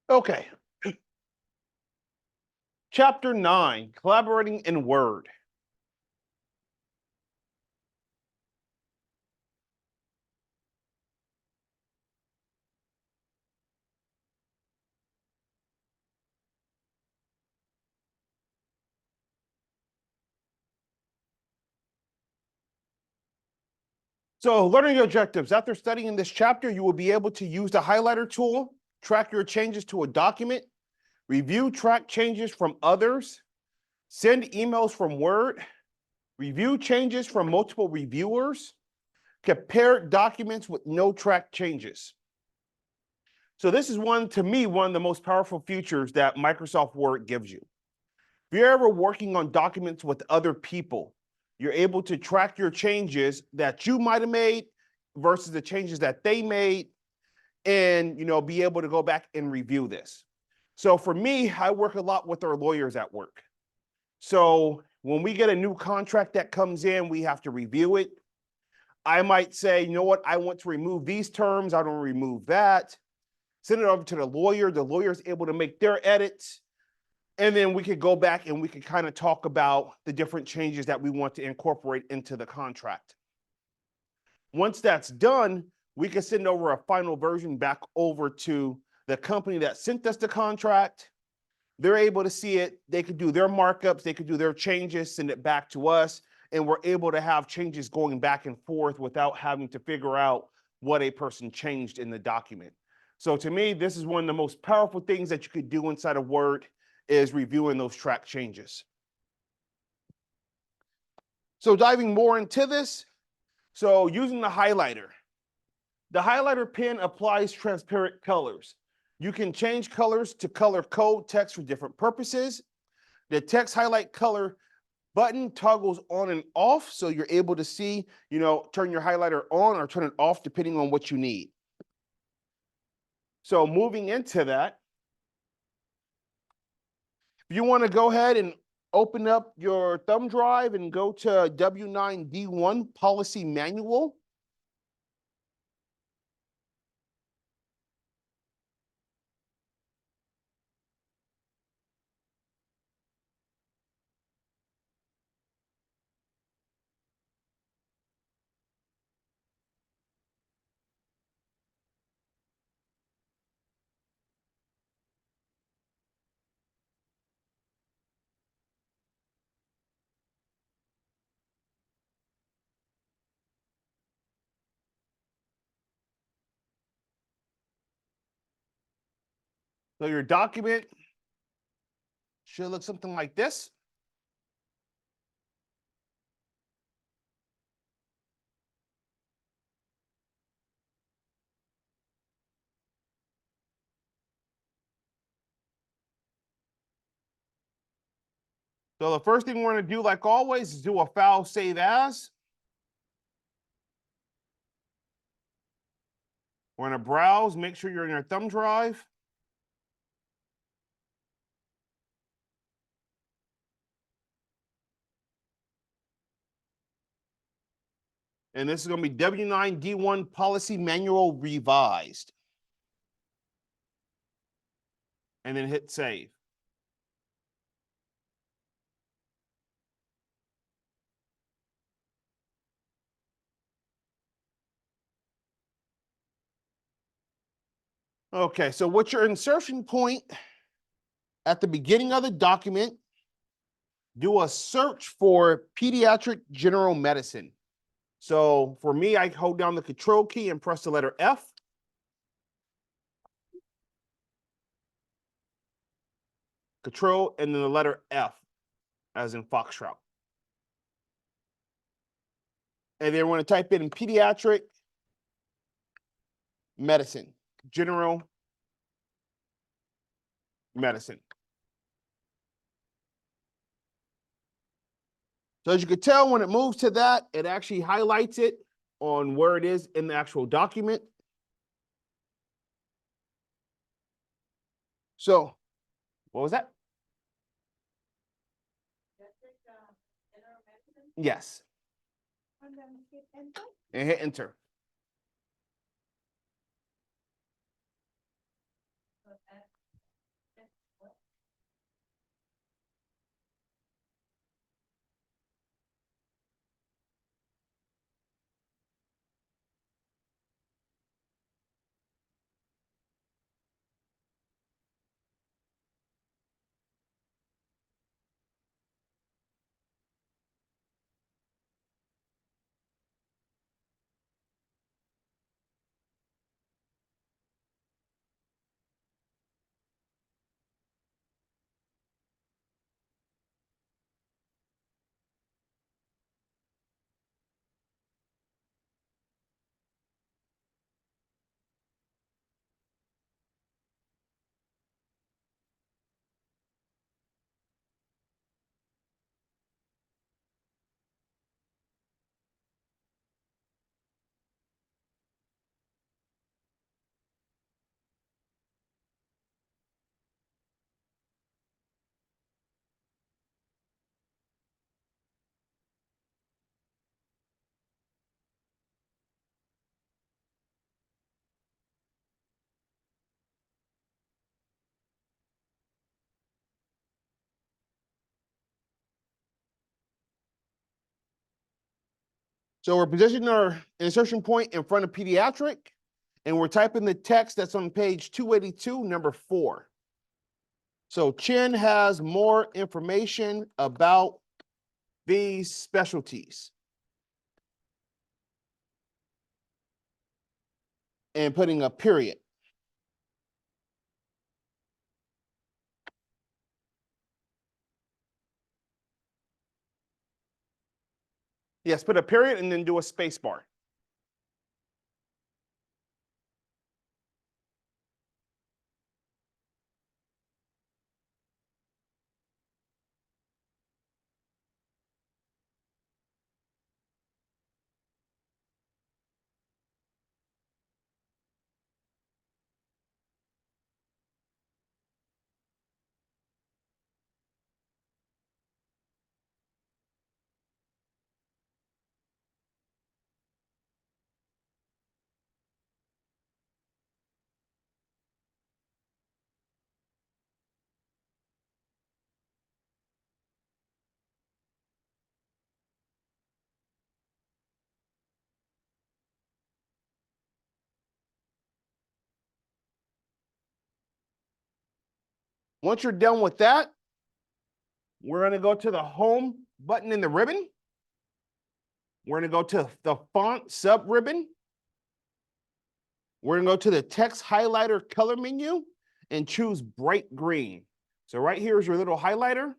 Okay. Chapter 9, collaborating in Word. So, learning objectives. After studying this chapter, you will be able to use the highlighter tool, track your changes to a document, review track changes from others, send emails from Word, review changes from multiple reviewers, compare documents with no track changes. So this is one of the most powerful features that Microsoft Word gives you. If you're ever working on documents with other people, you're able to track your changes that you might have made versus the changes that they made, and be able to go back and review this. So for me, I work a lot with our lawyers at work. So when we get a new contract that comes in, we have to review it. I might say, you know what, I want to remove these terms, I don't remove that. Send it over to the lawyer. The lawyer is able to make their edits. And then we could go back and we could kind of talk about the different changes that we want to incorporate into the contract. Once that's done, we can send over a final version back over to the company that sent us the contract. They're able to see it. They could do their markups. They could do their changes, send it back to us. And we're able to have changes going back and forth without having to figure out what a person changed in the document. So to me, this is one of the most powerful things that you could do inside of Word is reviewing those track changes. So diving more into this, so using the highlighter pen applies transparent colors. You can change colors to color code text for different purposes. The text highlight color button toggles on and off, so you're able to see, turn your highlighter on or turn it off depending on what you need. So moving into that, if you want to go ahead and open up your thumb drive and go to W9D1 policy manual. So your document should look something like this. So the first thing we're going to do, like always, is do a file save as. We're going to browse, make sure you're in your thumb drive. And this is going to be W9D1 policy manual revised. And then hit save. Okay, so what's your insertion point? At the beginning of the document, do a search for pediatric general medicine. So for me, I hold down the control key and press the letter F. Control and then the letter F, as in Foxtrot. And then we're going to type in pediatric medicine, general medicine. So as you can tell, when it moves to that, it actually highlights it on where it is in the actual document. So what was that? Yes. And hit enter. So we're positioning our insertion point in front of pediatric, and we're typing the text that's on page 282, number 4. So Chin has more information about these specialties. And putting a period. Yes, put a period and then do a space bar. Once you're done with that, we're going to go to the home button in the ribbon. We're going to go to the font sub ribbon. We're going to go to the text highlighter color menu and choose bright green. So right here is your little highlighter.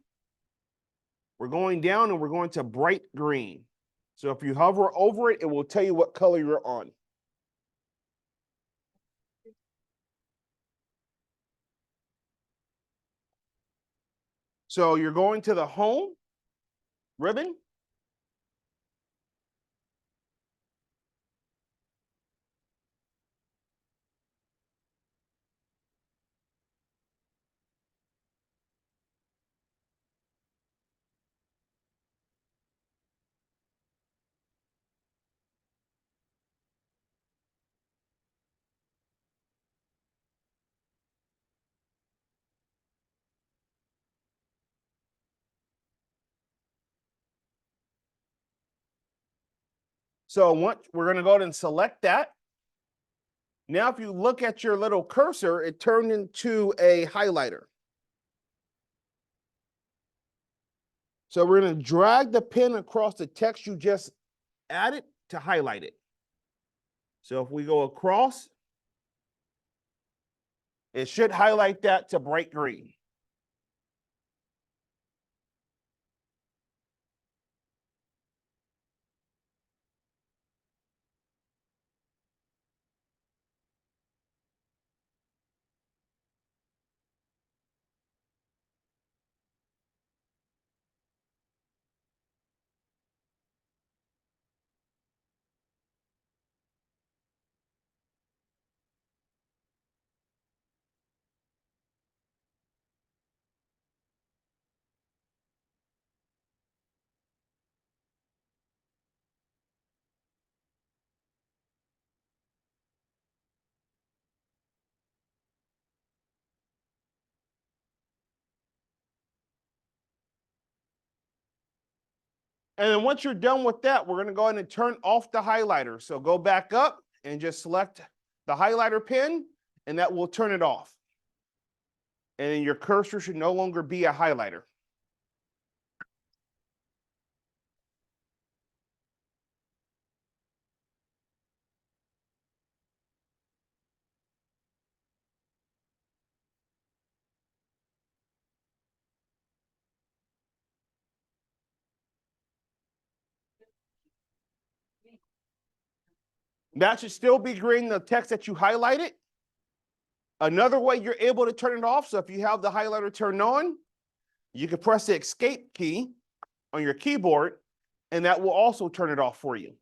We're going down and we're going to bright green. So if you hover over it, it will tell you what color you're on. So you're going to the home ribbon. So once we're going to go ahead and select that. Now, if you look at your little cursor, it turned into a highlighter. So we're going to drag the pen across the text you just added to highlight it. So if we go across, it should highlight that to bright green. And then once you're done with that, we're going to go ahead and turn off the highlighter. So go back up and just select the highlighter pen, and that will turn it off. And then your cursor should no longer be a highlighter. That should still be green, the text that you highlighted. Another way you're able to turn it off, so if you have the highlighter turned on, you can press the escape key on your keyboard, and that will also turn it off for you.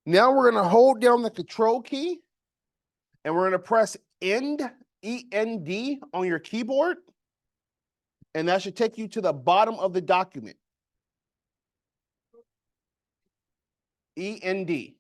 Now we're going to hold down the control key, and we're going to press End, E-N-D, on your keyboard. and that should take you to the bottom of the document. END.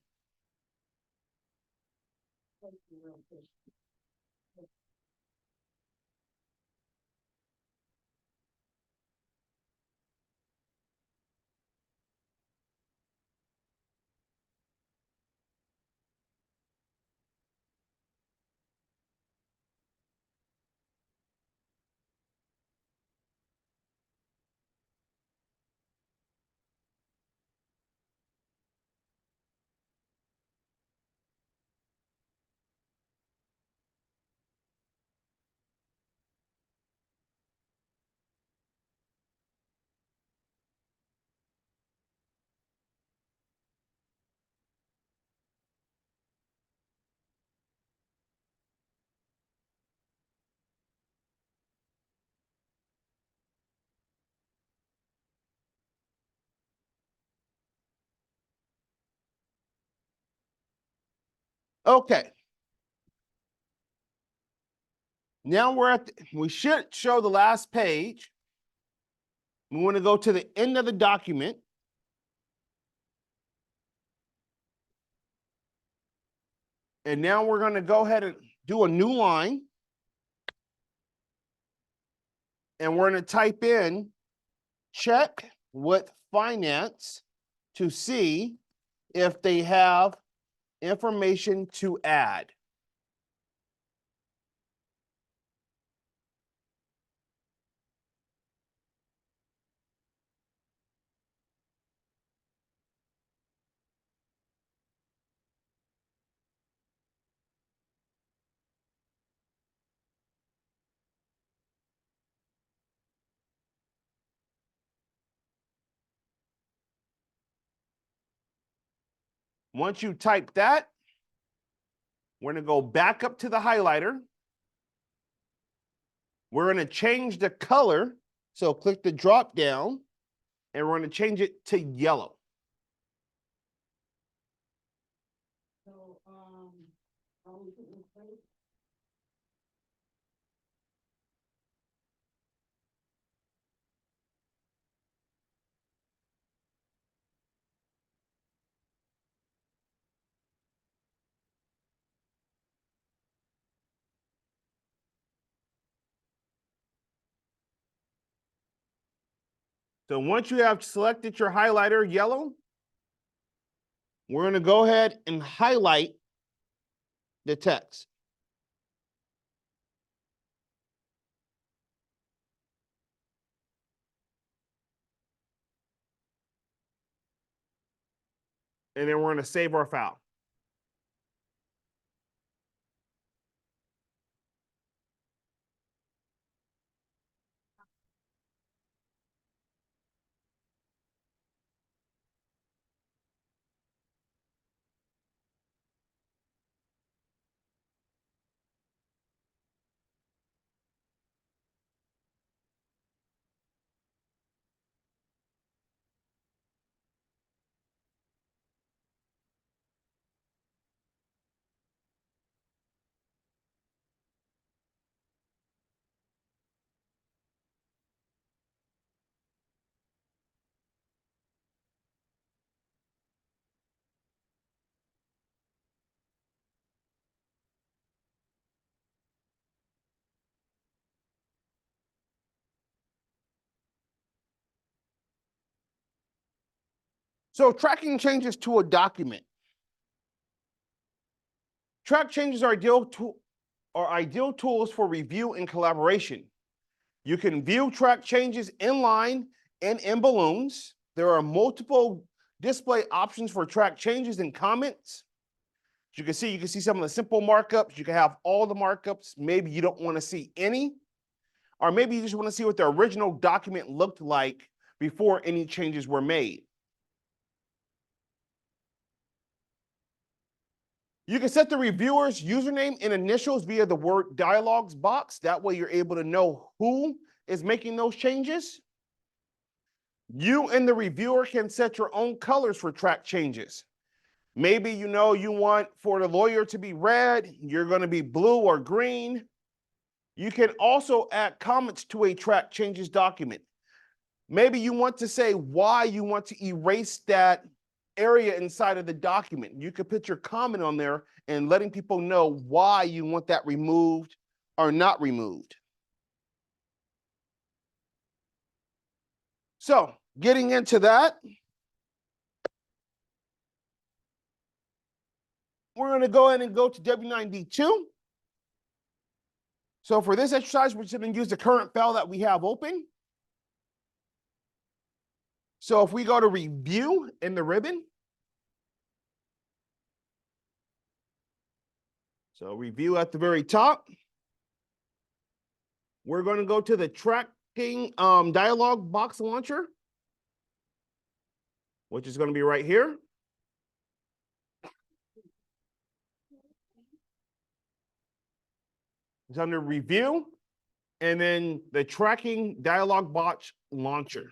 Okay. Now we should show the last page. We want to go to the end of the document. And now we're going to go ahead and do a new line. And we're going to type in check with finance to see if they have information to add. Once you type that, we're going to go back up to the highlighter. We're going to change the color. So click the drop down and we're going to change it to yellow. So once you have selected your highlighter yellow, we're going to go ahead and highlight the text. And then we're going to save our file. So tracking changes to a document. Track changes are ideal tools for review and collaboration. You can view track changes inline and in balloons. There are multiple display options for track changes and comments. As you can see some of the simple markups. You can have all the markups. Maybe you don't want to see any, or maybe you just want to see what the original document looked like before any changes were made. You can set the reviewer's username and initials via the Word dialogues box. That way you're able to know who is making those changes. You and the reviewer can set your own colors for track changes. Maybe you want for the lawyer to be red, you're going to be blue or green. You can also add comments to a track changes document. Maybe you want to say why you want to erase that area inside of the document. You could put your comment on there and letting people know why you want that removed or not removed. So getting into that, we're going to go ahead and go to W9D2. So for this exercise, we're just going to use the current file that we have open. So if we go to review in the ribbon, so review at the very top, we're going to go to the tracking dialog box launcher, which is going to be right here. It's under review, and then the tracking dialog box launcher.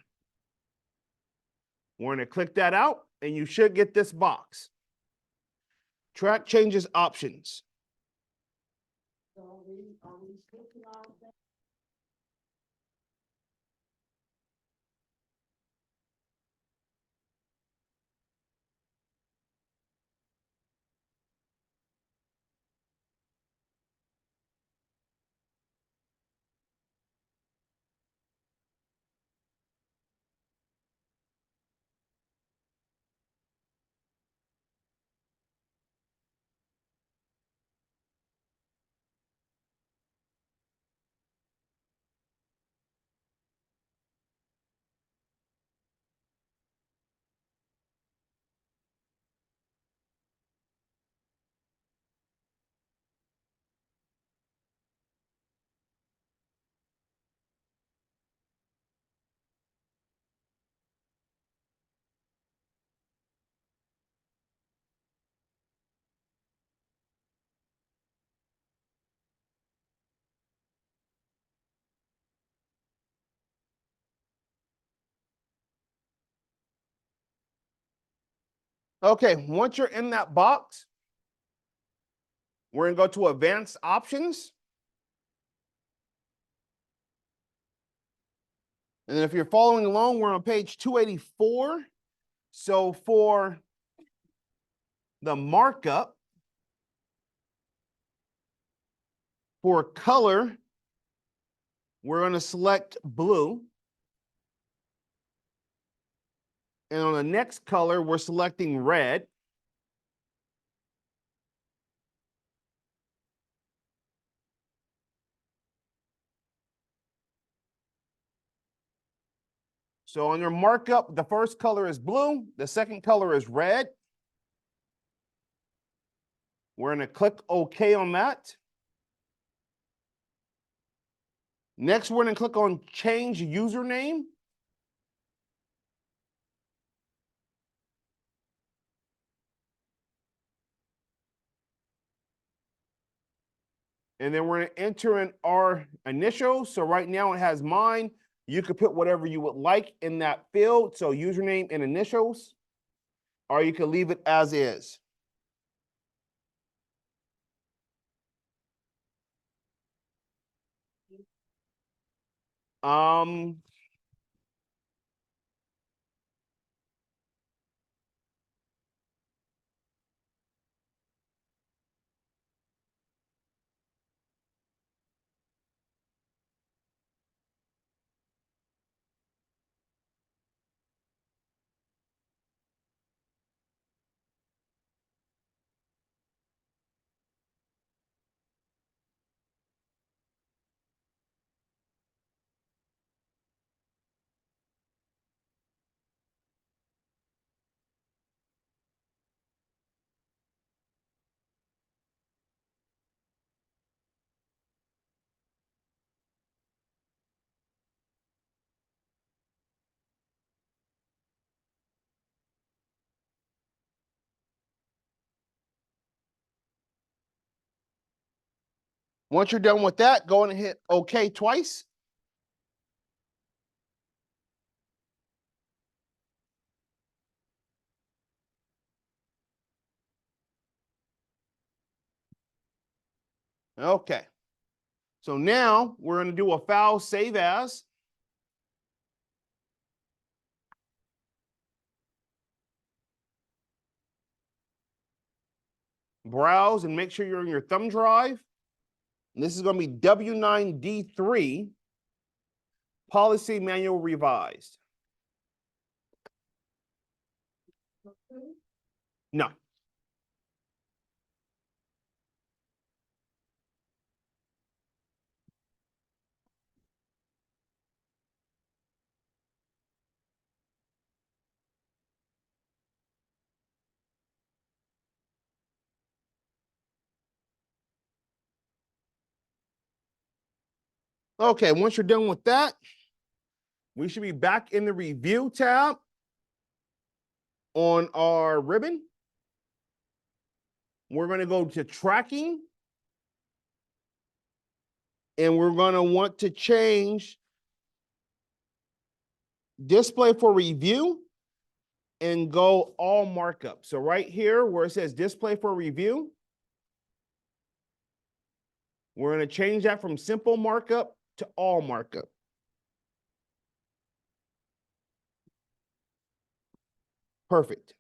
We're going to click that out, and you should get this box. Track changes options. Okay, once you're in that box, we're going to go to advanced options. And then if you're following along, we're on page 284. So for the markup, for color, we're going to select blue. And on the next color, we're selecting red. So on your markup, the first color is blue. The second color is red. We're going to click OK on that. Next, we're going to click on change username. And then we're going to enter in our initials. So right now it has mine. You could put whatever you would like in that field. So username and initials, or you can leave it as is. Um, Once you're done with that, go and hit OK twice. Okay. So now we're going to do a file save as. Browse and make sure you're in your thumb drive. And this is going to be W9D3 policy manual revised. No. Okay, once you're done with that, we should be back in the review tab on our ribbon. We're going to go to tracking. And we're going to want to change display for review and go all markup. So right here where it says display for review, we're going to change that from simple markup to all markup. Perfect.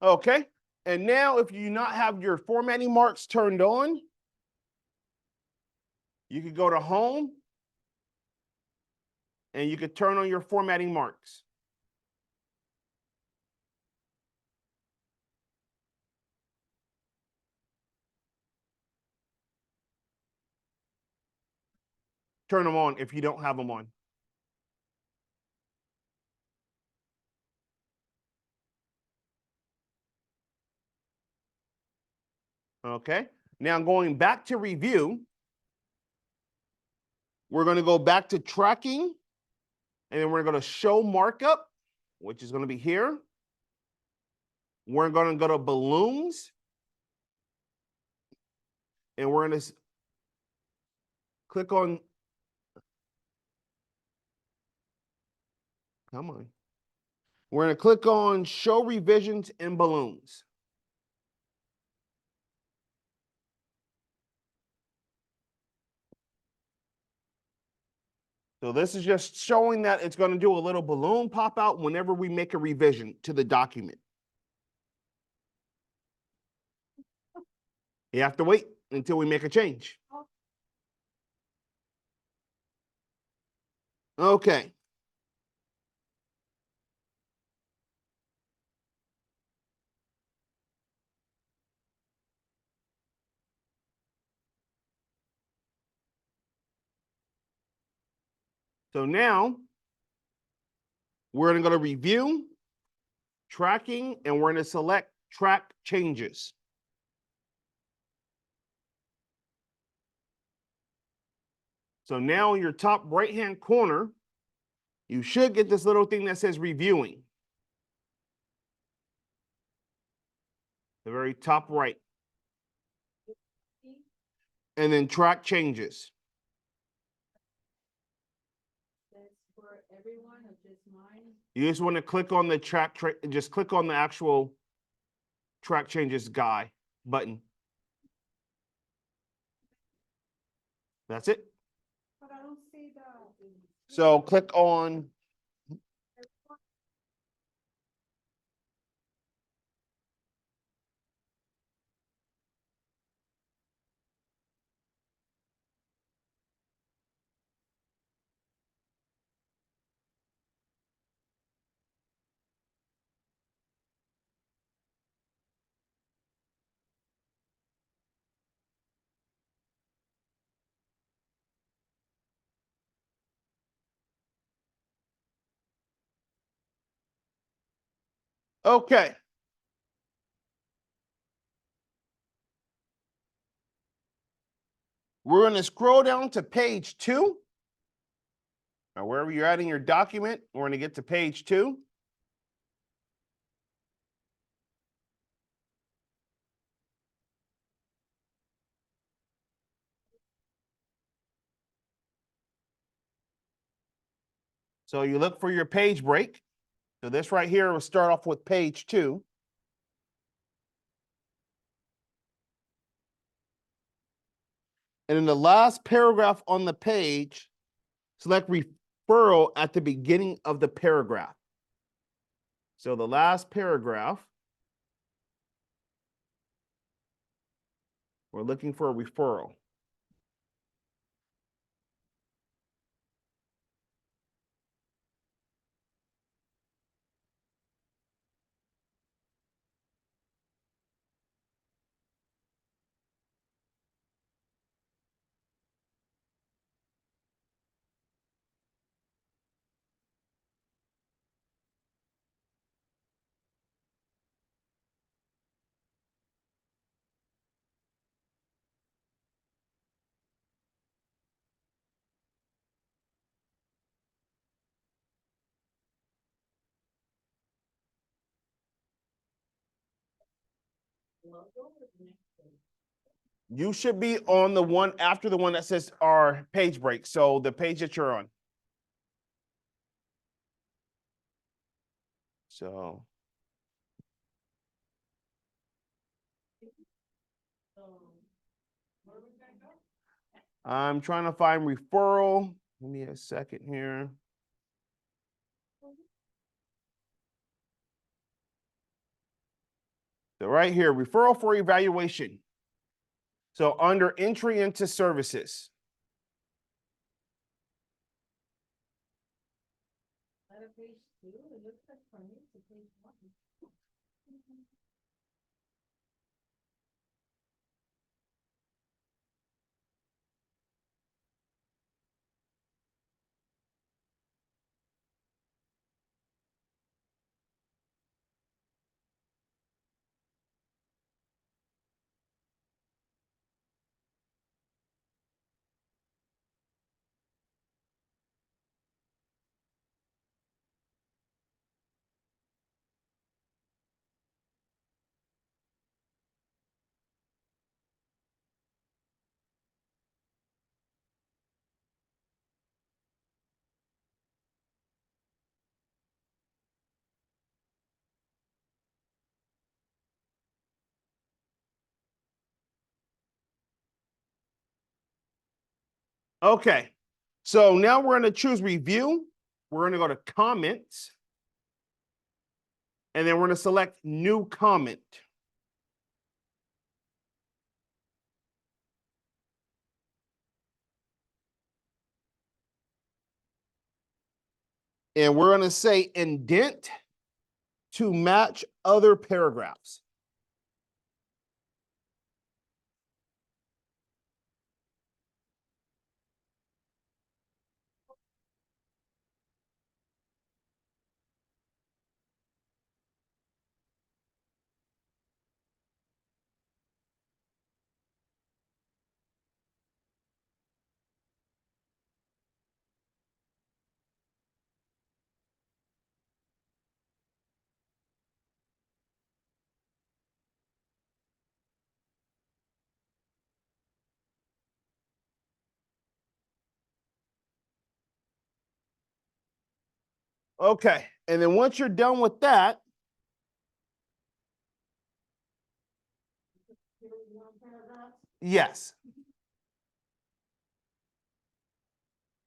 Okay. And now if you not have your formatting marks turned on, you could go to home and you could turn on your formatting marks. Turn them on if you don't have them on. Okay. Now going back to review, we're going to go back to tracking, and then we're going to show markup, which is going to be here. We're going to go to balloons, and we're going to click on, come on. We're going to click on show revisions in balloons. So this is just showing that it's going to do a little balloon pop out whenever we make a revision to the document. You have to wait until we make a change. Okay. So now we're going to go to review, tracking, and we're going to select track changes. So now in your top right-hand corner, you should get this little thing that says reviewing. The very top right. And then track changes. That's for everyone or just mine? You just want to click on the just click on the actual track changes guy button. That's it. But I don't see the. So click on, Okay. We're going to scroll down to page 2. Now, wherever you're at in your document, we're going to get to page 2. So you look for your page break. So this right here will start off with page 2. And in the last paragraph on the page, select referral at the beginning of the paragraph. So the last paragraph, we're looking for a referral. You should be on the one after the one that says our page break. So the page that you're on. So I'm trying to find referral. Give me a second here. So right here, referral for evaluation. So under entry into services. Page 2, it looks like for me it's page 1. Okay. So now we're going to choose review. We're going to go to comments. And then we're going to select new comment. And we're going to say indent to match other paragraphs. Okay. And then once you're done with that, yes.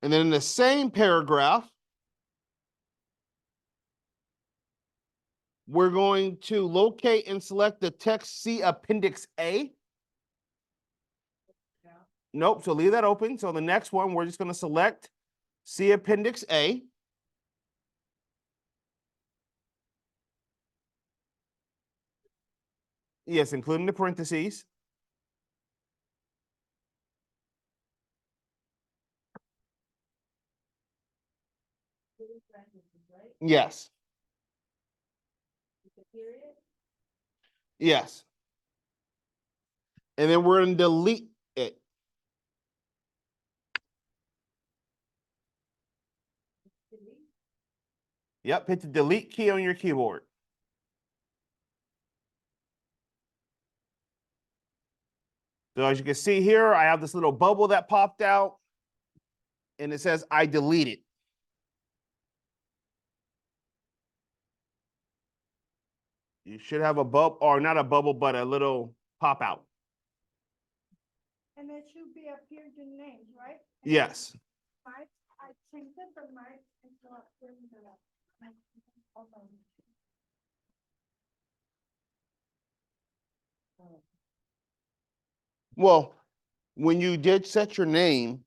And then in the same paragraph, we're going to locate and select the text C Appendix A. Nope, so leave that open. So the next one, we're just going to select C Appendix A. Yes, including the parentheses. Yes. Yes. And then we're gonna delete it. delete. Yep, hit the delete key on your keyboard. So as you can see here, I have this little bubble that popped out and it says I deleted. You should have a bubble, or not a bubble, but a little pop out. And it should be appear your names, right? Yes. Mine, I changed it, but mine is not appearing the last. Hold on. Well, when you did set your name,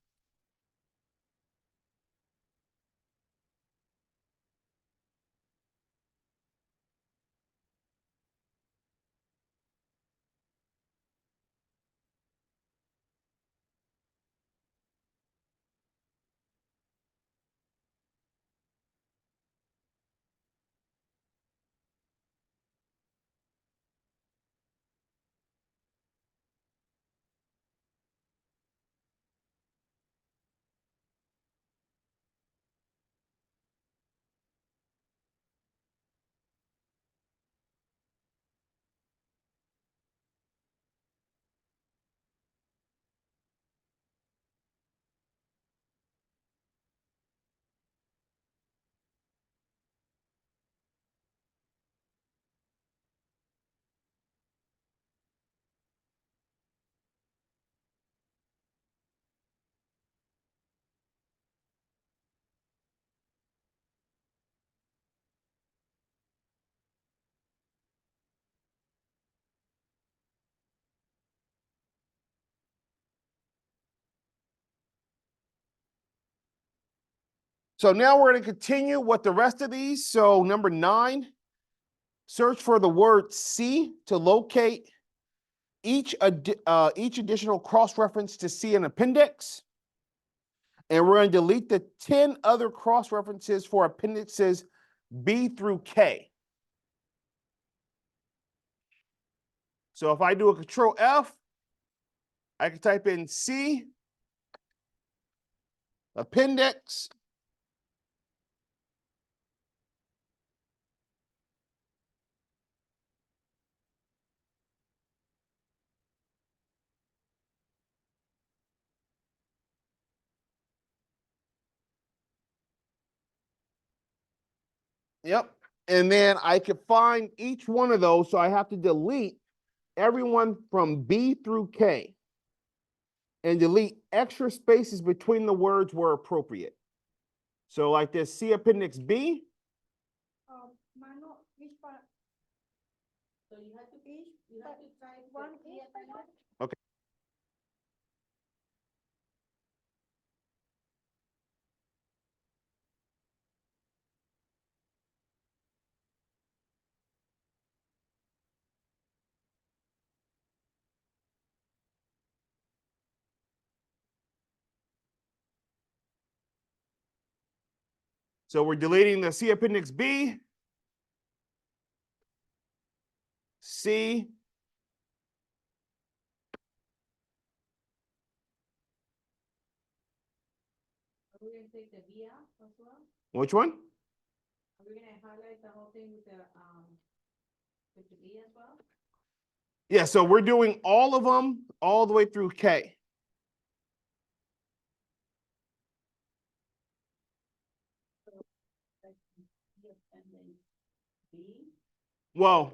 so now we're going to continue with the rest of these. So number 9, search for the word C to locate each additional cross-reference to see an appendix. And we're going to delete the 10 other cross-references for appendixes B through K. So if I do a Control F, I can type in C, appendix, yep. And then I can find each one of those. So I have to delete everyone from B through K and delete extra spaces between the words where appropriate. So like this C appendix B, Mano, each part, So you have to, each, you have to type. one the each, appendix. okay. So we're deleting the C appendix B, C, Are we gonna take the V out as well? which one? Are we gonna highlight the whole thing with the V as well? Yeah, so we're doing all of them all the way through K. Like, V appendix B? Well,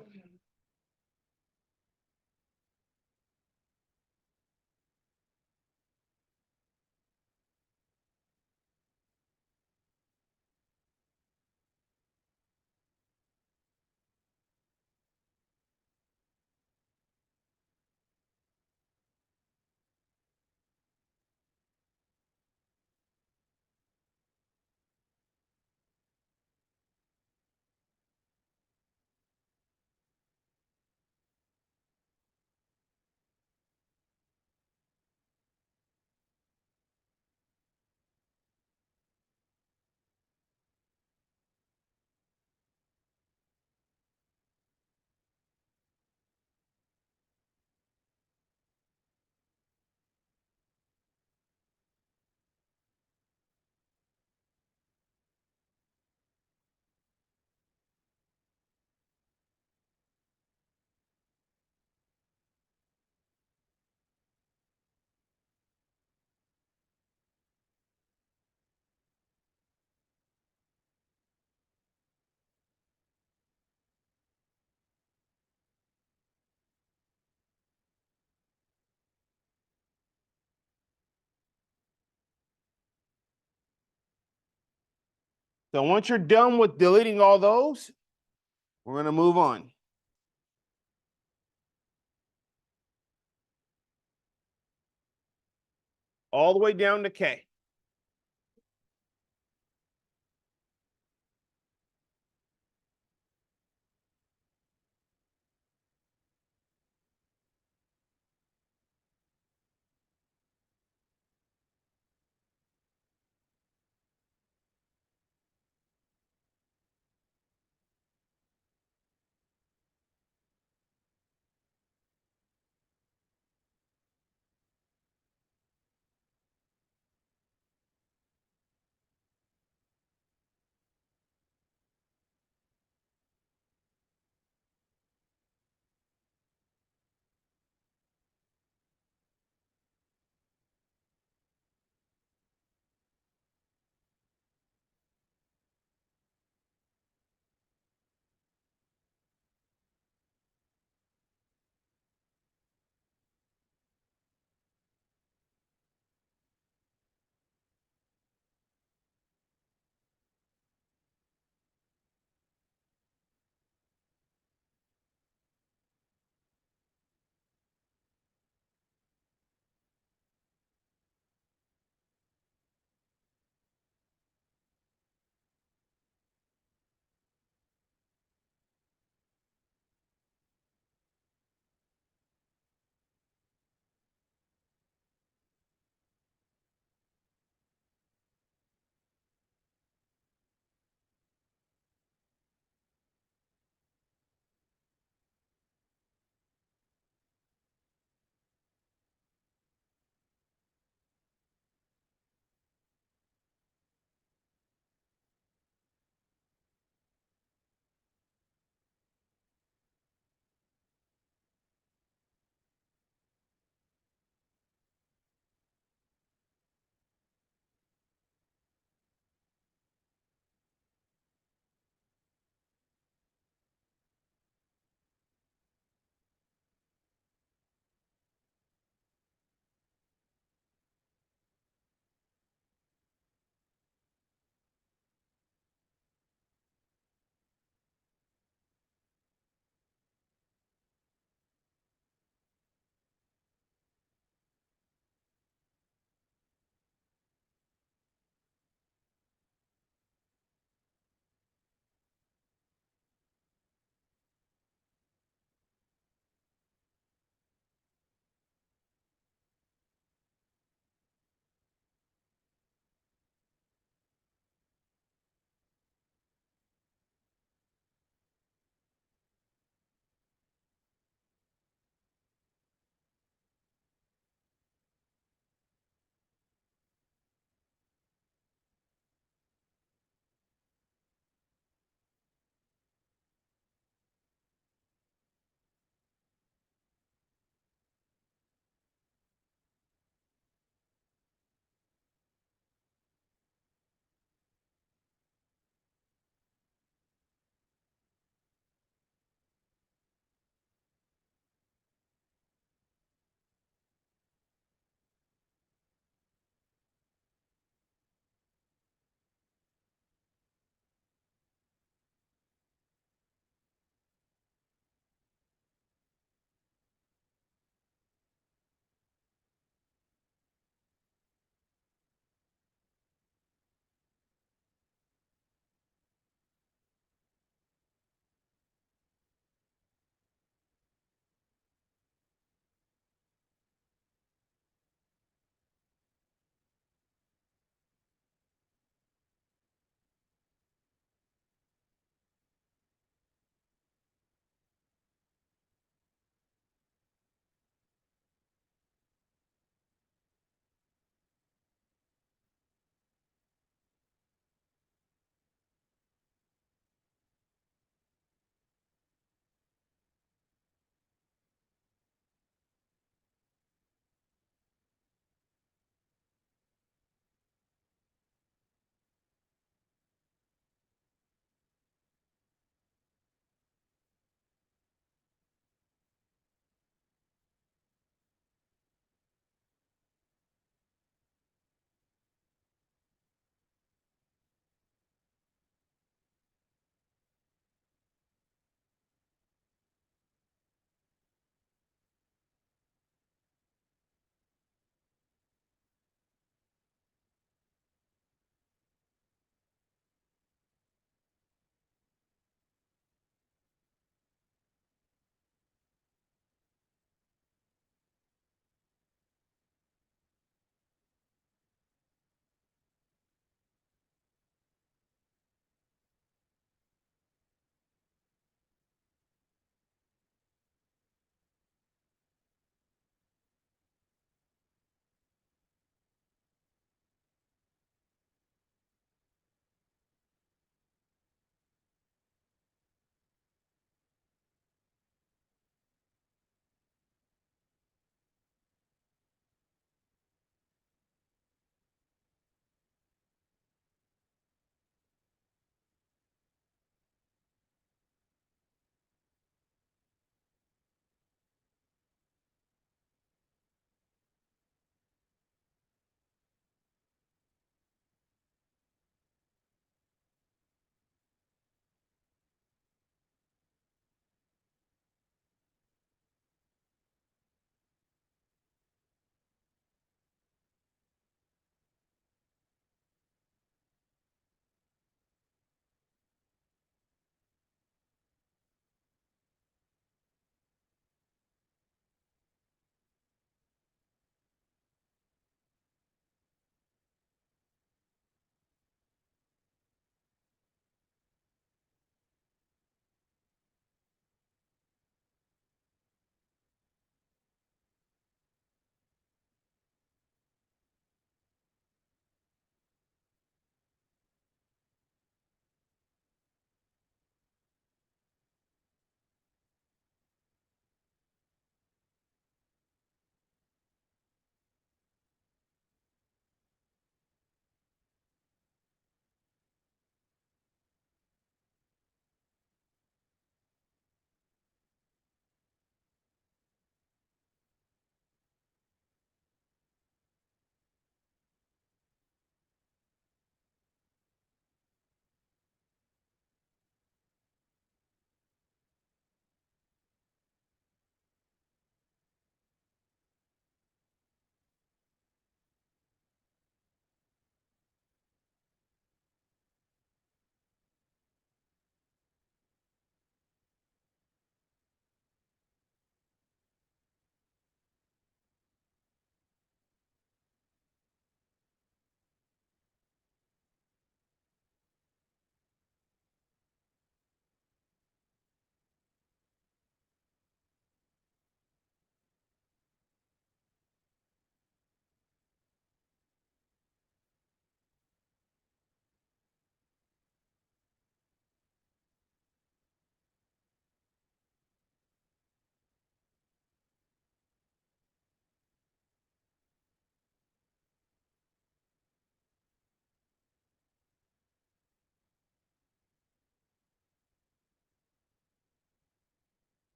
So once you're done with deleting all those, we're going to move on. All the way down to K.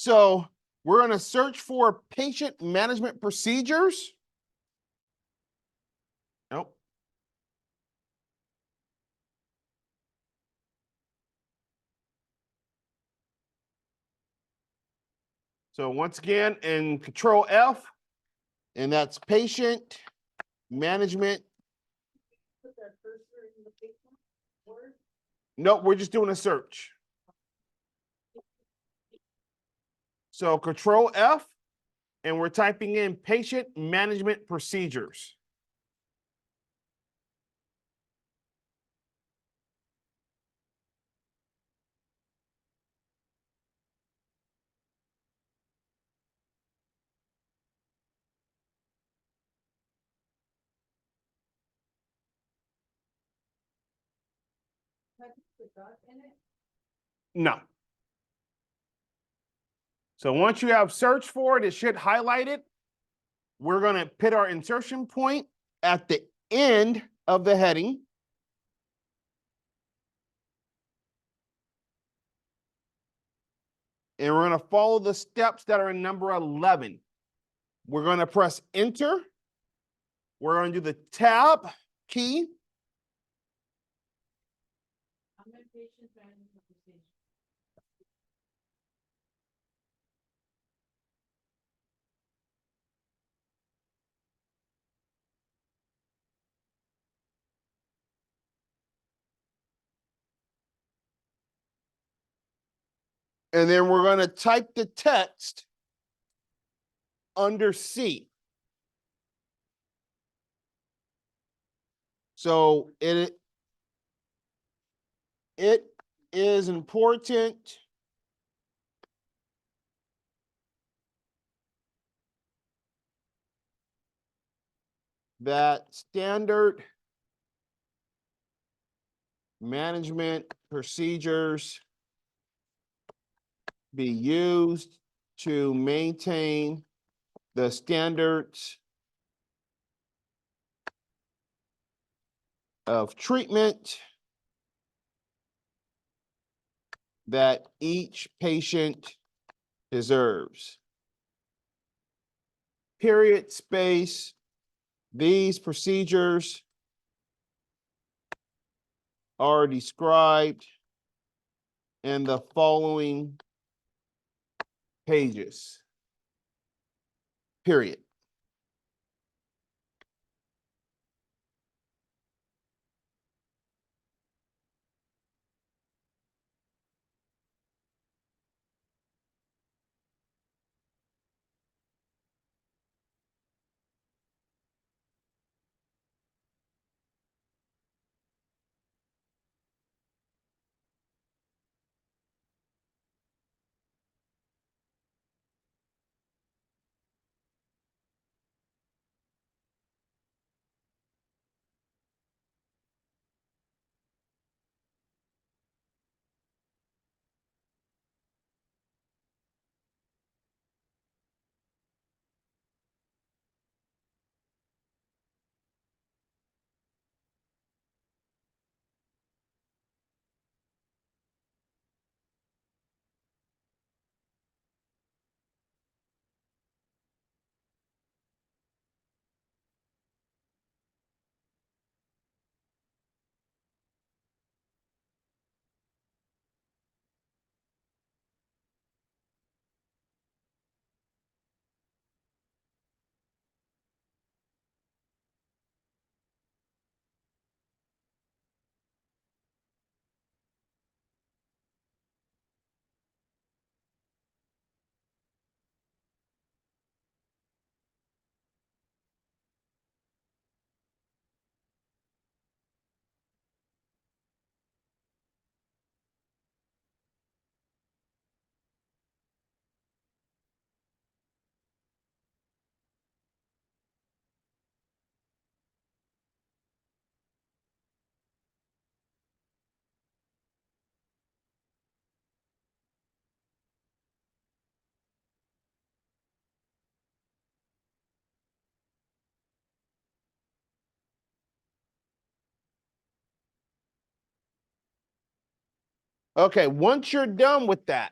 So we're going to search for patient management procedures. Nope. So once again, in Control F, and that's patient management. Put the cursor in the picture, word. Nope, we're just doing a search. So Control F, and we're typing in patient management procedures. Have you put dot in it? No. So once you have searched for it, it should highlight it. We're going to put our insertion point at the end of the heading. And we're going to follow the steps that are in number 11. We're going to press enter. We're going to do the tab key. I'm in patient management procedure. And then we're going to type the text under C. So it is important that standard management procedures be used to maintain the standards of treatment that each patient deserves. Period, space. These procedures are described in the following pages. Period. Okay, once you're done with that,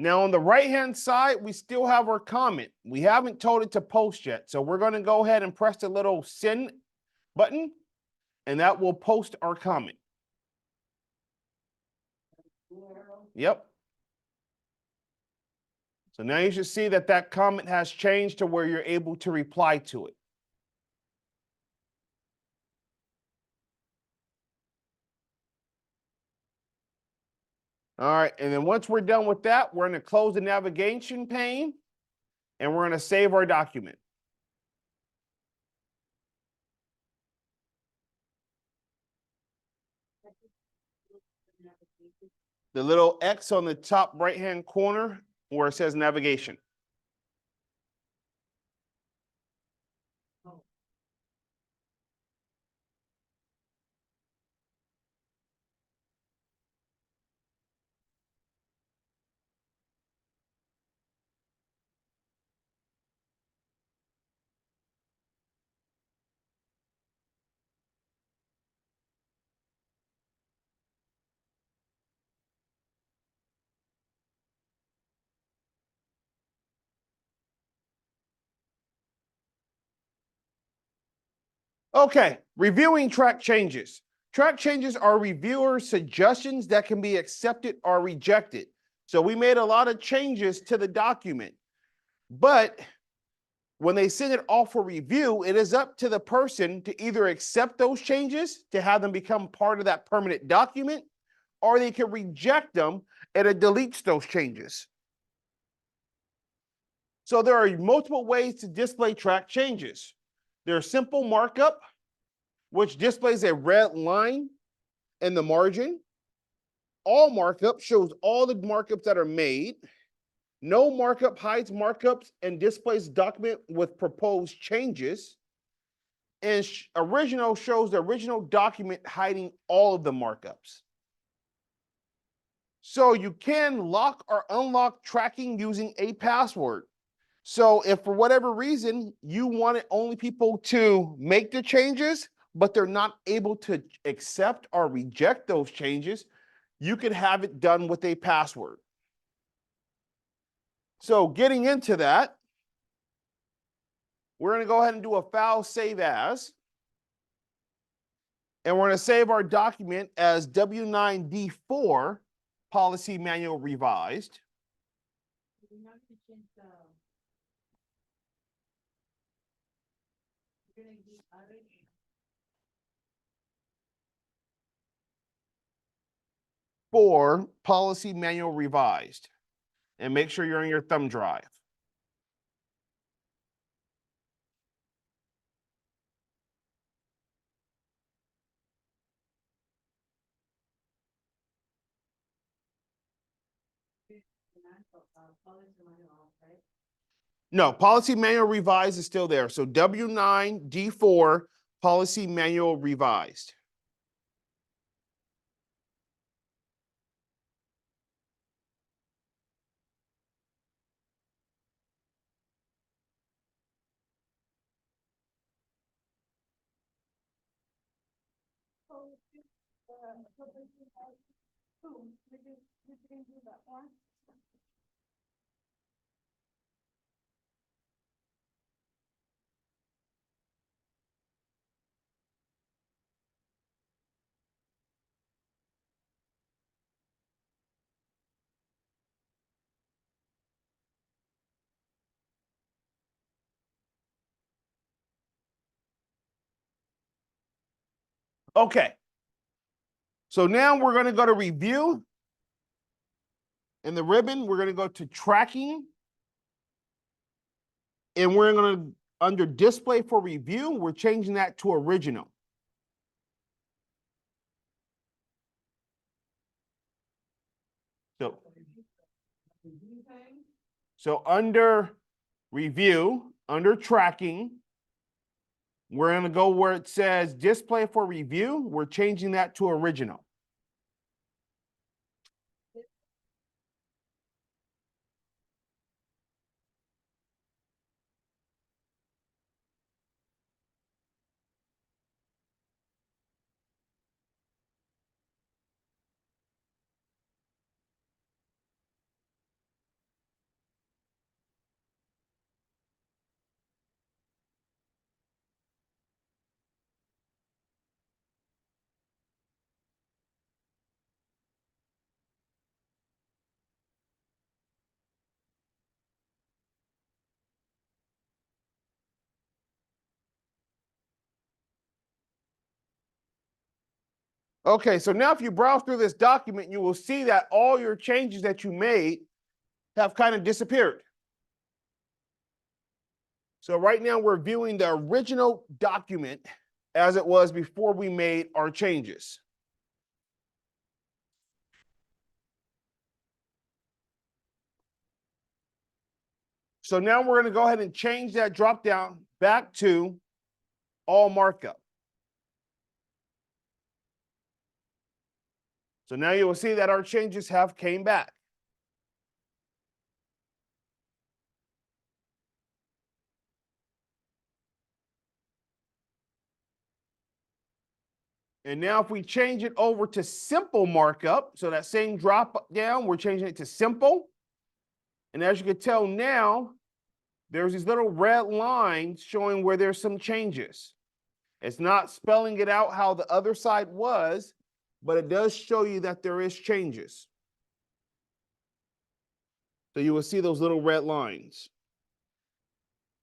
Now on the right-hand side, we still have our comment. We haven't told it to post yet. So we're going to go ahead and press the little send button, and that will post our comment. Yep. So now you should see that that comment has changed to where you're able to reply to it. All right, and then once we're done with that, we're going to close the navigation pane and we're going to save our document. The little X on the top right-hand corner where it says navigation. Okay, reviewing track changes. Track changes are reviewer suggestions that can be accepted or rejected. So we made a lot of changes to the document, but when they send it off for review, it is up to the person to either accept those changes to have them become part of that permanent document, or they can reject them and it deletes those changes. So there are multiple ways to display track changes. There's simple markup, which displays a red line in the margin. All markup shows all the markups that are made. No markup hides markups and displays document with proposed changes. And original shows the original document hiding all of the markups. So you can lock or unlock tracking using a password. So if for whatever reason you wanted only people to make the changes, but they're not able to accept or reject those changes, you could have it done with a password. So getting into that, we're going to go ahead and do a file save as. And we're going to save our document as W9D4 policy manual revised. For policy manual revised. And make sure you're on your thumb drive. No, policy manual revised is still there. So W9D4 policy manual revised. We can do that one. Okay. So now we're going to go to review. In the ribbon, we're going to go to tracking. And we're going to, under display for review, we're changing that to original. So under review, under tracking, we're going to go where it says display for review. We're changing that to original. Okay, so now if you browse through this document, you will see that all your changes that you made have kind of disappeared. So right now we're viewing the original document as it was before we made our changes. So now we're going to go ahead and change that drop down back to all markup. So now you will see that our changes have came back. And now if we change it over to simple markup, so that same drop down, we're changing it to simple. And as you can tell now, there's these little red lines showing where there's some changes. It's not spelling it out how the other side was, but it does show you that there is changes. So you will see those little red lines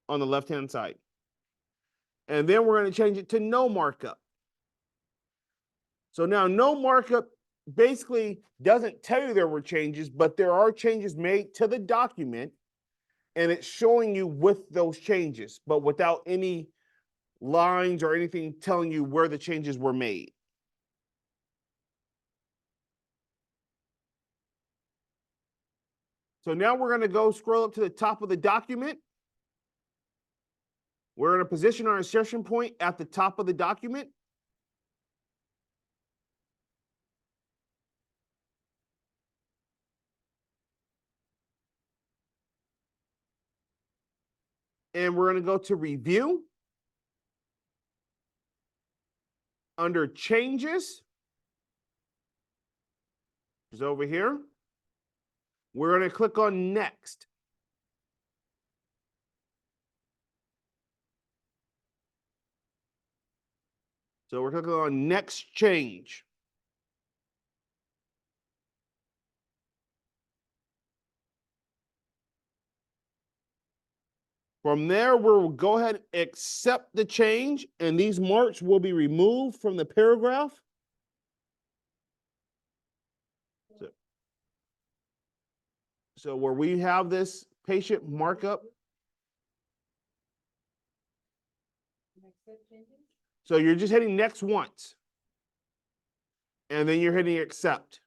on the left-hand side. And then we're going to change it to no markup. So now no markup basically doesn't tell you there were changes, but there are changes made to the document, and it's showing you with those changes, but without any lines or anything telling you where the changes were made. So now we're going to go scroll up to the top of the document. We're going to position our insertion point at the top of the document. And we're going to go to review. Under changes, which is over here, we're going to click on next. So we're clicking on next change. From there, we'll go ahead and accept the change, and these marks will be removed from the paragraph. So where we have this patient markup, so you're just hitting next once, and then you're hitting accept.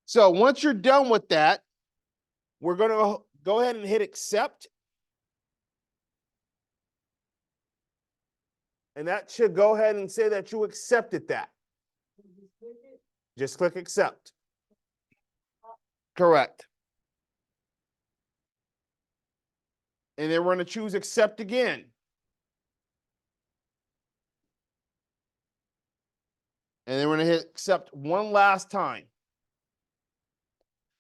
So once you're done with that, we're going to go ahead and hit accept. And that should go ahead and say that you accepted that. Just click accept. Correct. And then we're going to choose accept again. And then we're going to hit accept one last time.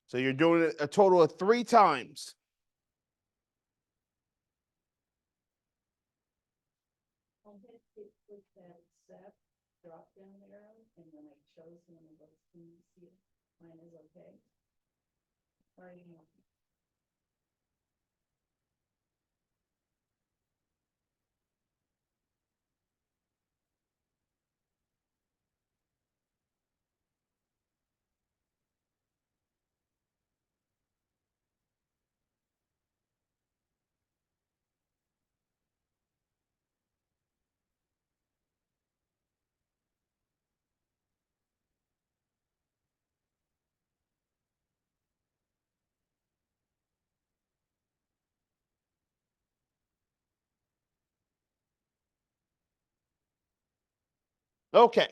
So you're doing it a total of 3 times. I hit it with that set drop down arrow, and then I chose one of those things, see if mine is okay. Or, you know, Okay.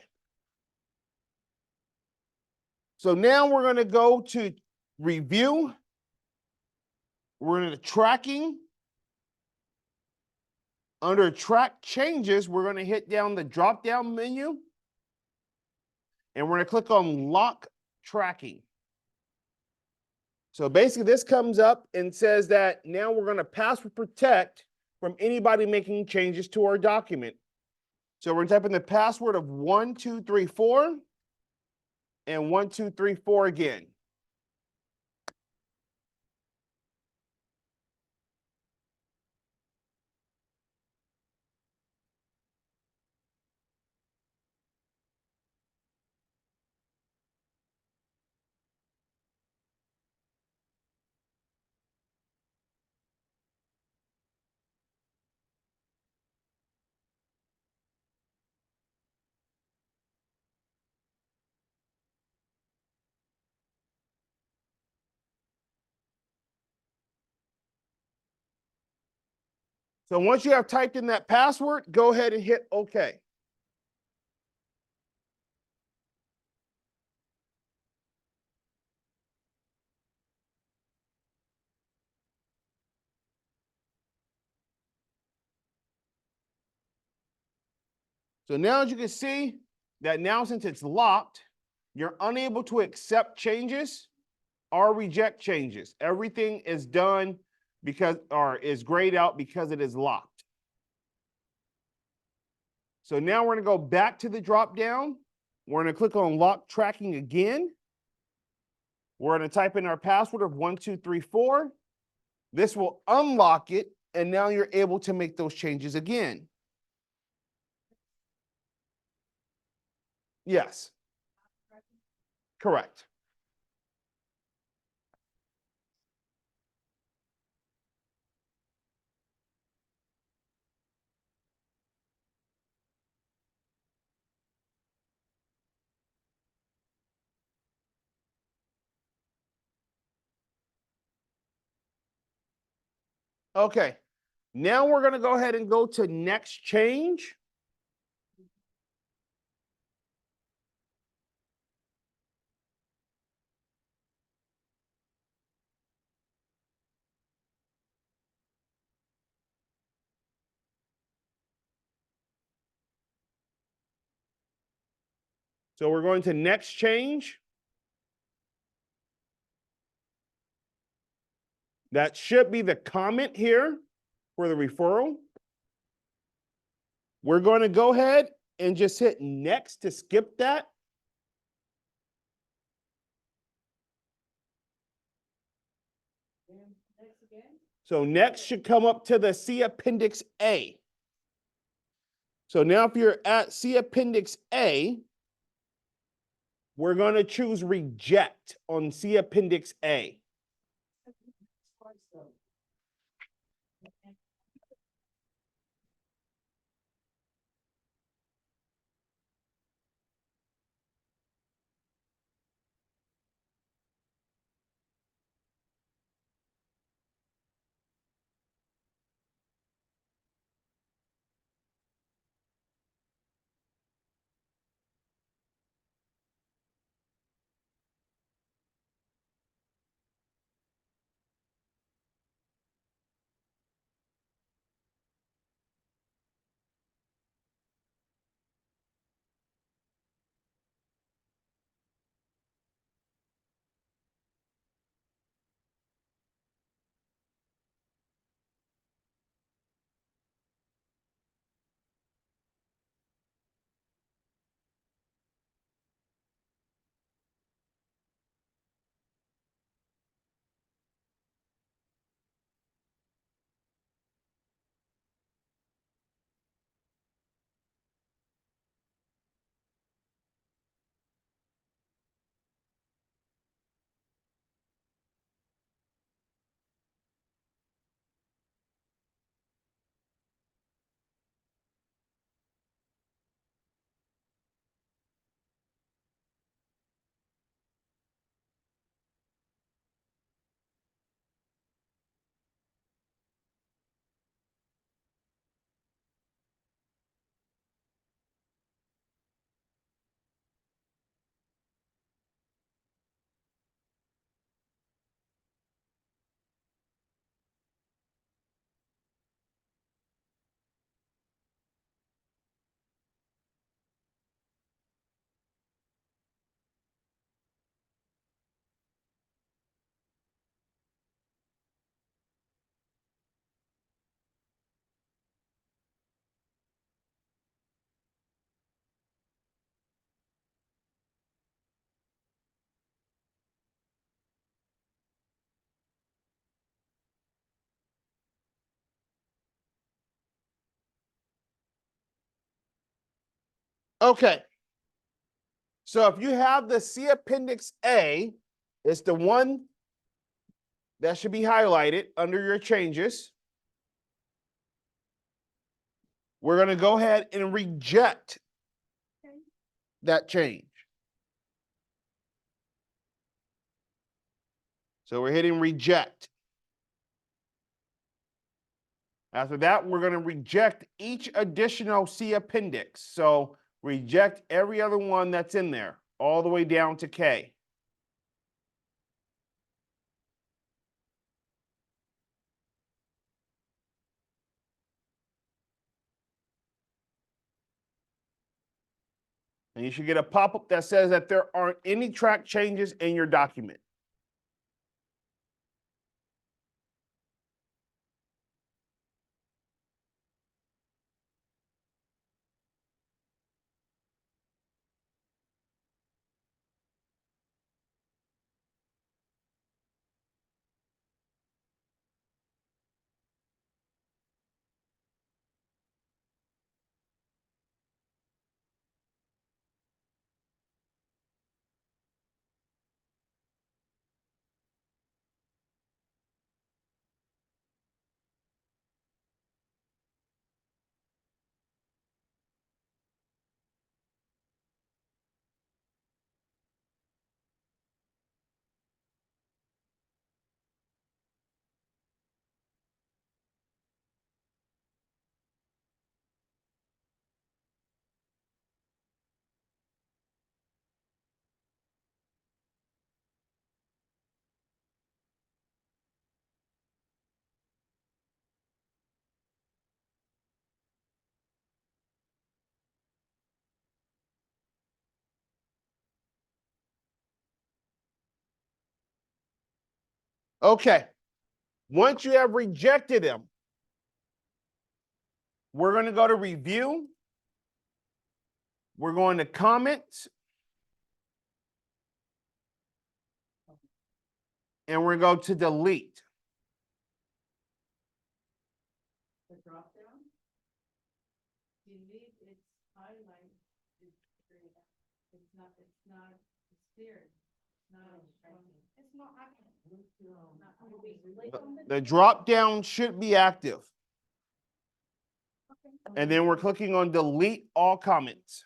So now we're going to go to review. We're going to tracking. Under track changes, we're going to hit down the drop down menu. And we're going to click on lock tracking. So basically this comes up and says that now we're going to password protect from anybody making changes to our document. So we're going to type in the password of 1234 and 1234 again. So once you have typed in that password, go ahead and hit OK. So now as you can see that now since it's locked, you're unable to accept changes or reject changes. Everything is done because or is grayed out because it is locked. So now we're going to go back to the drop down. We're going to click on lock tracking again. We're going to type in our password of 1234. This will unlock it, and now you're able to make those changes again. Yes. Correct. Okay. Now we're going to go ahead and go to next change. So we're going to next change. That should be the comment here for the referral. We're going to go ahead and just hit next to skip that. and next again, So next should come up to the C Appendix A. So now if you're at C Appendix A, we're going to choose reject on C Appendix A. twice though. Okay. So if you have the C Appendix A, it's the one that should be highlighted under your changes. We're going to go ahead and reject Okay. that change. So we're hitting reject. After that, we're going to reject each additional C appendix. So reject every other one that's in there, all the way down to K. And you should get a pop-up that says that there aren't any track changes in your document. Okay. Once you have rejected them, we're going to go to review. We're going to comments. And we're going to go to delete. The drop down. Delete its highlight. It's not clear. It's not active. The drop down should be active. Okay. And then we're clicking on delete all comments.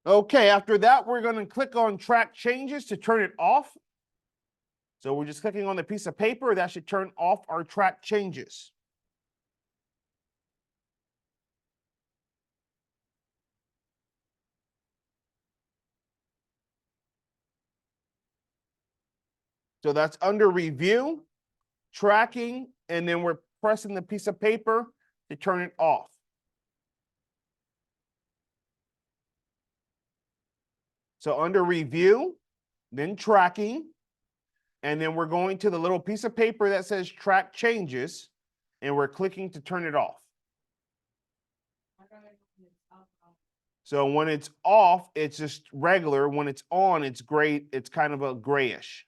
Okay, after that, we're going to click on track changes to turn it off. So we're just clicking on the piece of paper that should turn off our track changes. So that's under review, tracking, and then we're pressing the piece of paper to turn it off. So under review, then tracking, and then we're going to the little piece of paper that says track changes, and we're clicking to turn it off. I got it in the So when it's off, it's just regular. When it's on, it's gray. It's kind of a grayish.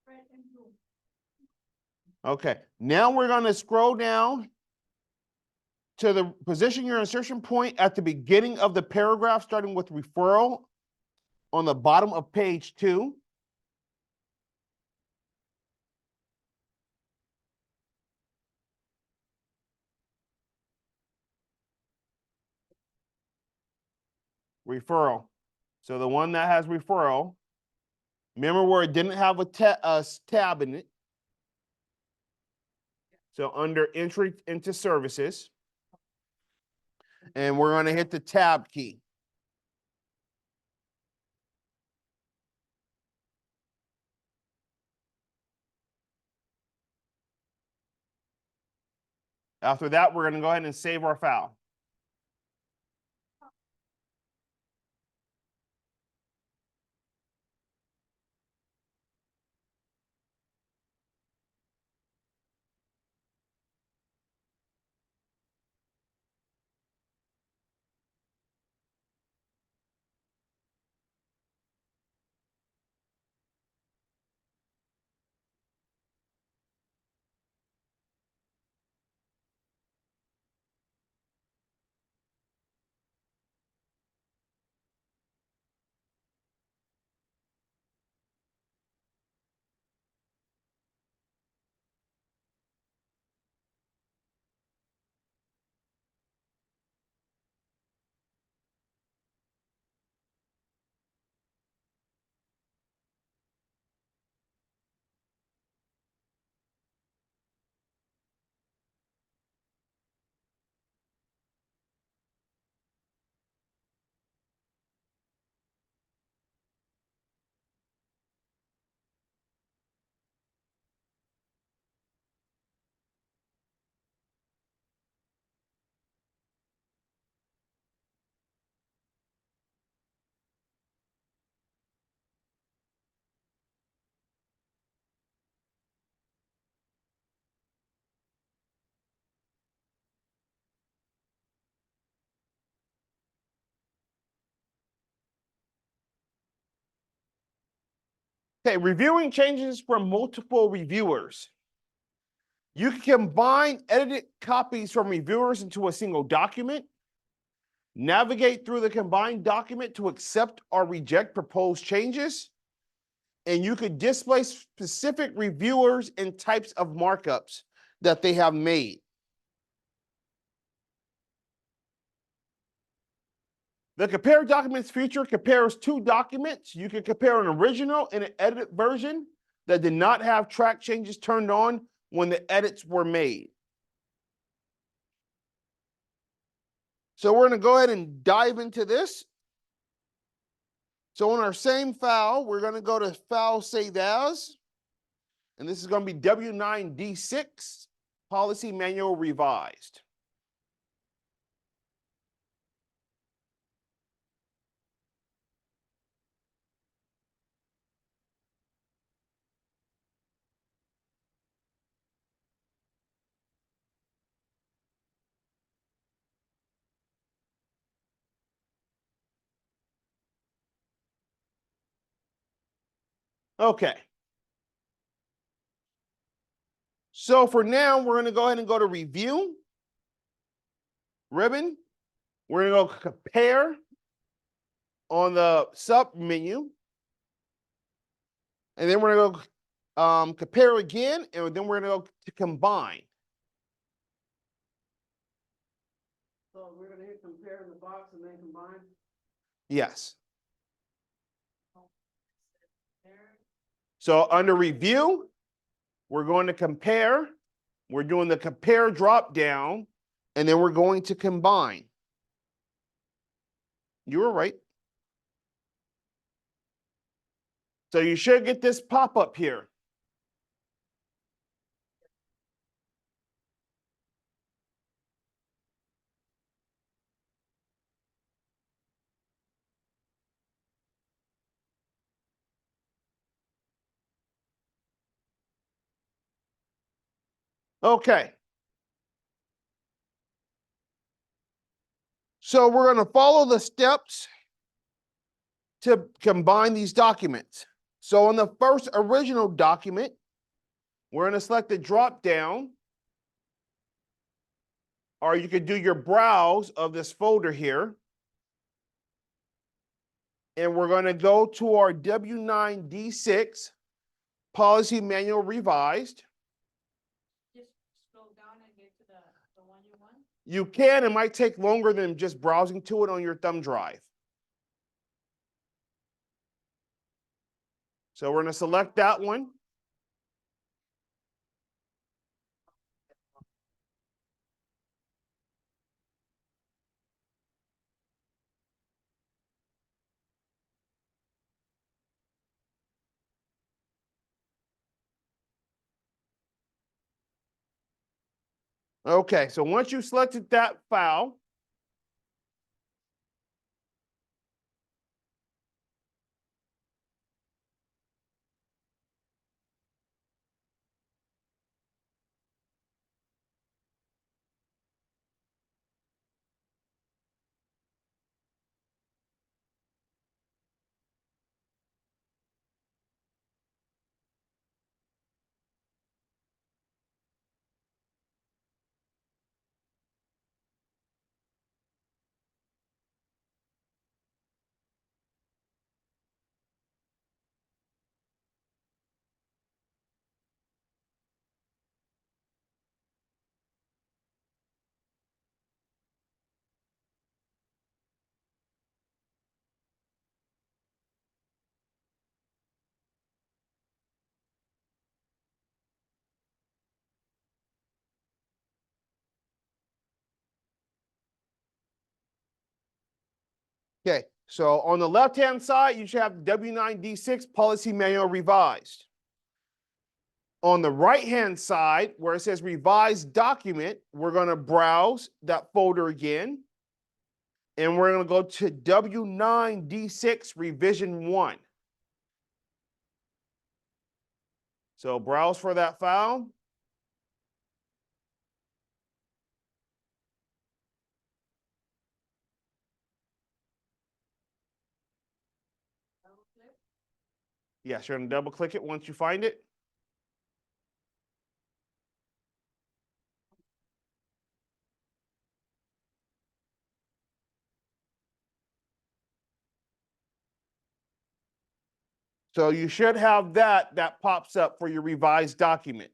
Red and blue. Okay, now we're going to scroll down to the position your insertion point at the beginning of the paragraph, starting with referral on the bottom of page 2. Referral. So the one that has referral, remember where it didn't have a tab in it. So under entry into services, and we're going to hit the tab key. After that, we're going to go ahead and save our file. Okay, reviewing changes from multiple reviewers. You can combine edited copies from reviewers into a single document, navigate through the combined document to accept or reject proposed changes, and you could display specific reviewers and types of markups that they have made. The compare documents feature compares 2 documents. You can compare an original and an edited version that did not have track changes turned on when the edits were made. So we're going to go ahead and dive into this. So on our same file, we're going to go to File Save As, and this is going to be W9D6 Policy Manual Revised. Okay. So for now, we're going to go ahead and go to Review, Ribbon. We're going to go Compare on the sub menu. And then we're going to go Compare again, and then we're going to go to Combine. So we're gonna hit compare in the box and then combine? Yes. So under Review, we're going to Compare. We're doing the Compare drop down, and then we're going to Combine. You were right. So you should get this pop-up here. Okay. So we're going to follow the steps to combine these documents. So on the first original document, we're going to select the drop down, or you could do your browse of this folder here. And we're going to go to our W9D6 policy manual revised. Just scroll down and get to the one you want. You can, it might take longer than just browsing to it on your thumb drive. So we're going to select that one. Okay, so once you selected that file, okay, so on the left-hand side, you should have W9D6 policy manual revised. On the right-hand side, where it says revised document, we're going to browse that folder again. And we're going to go to W9D6 revision 1. So browse for that file. Double click. Yes, you're going to double click it once you find it. So you should have that pops up for your revised document.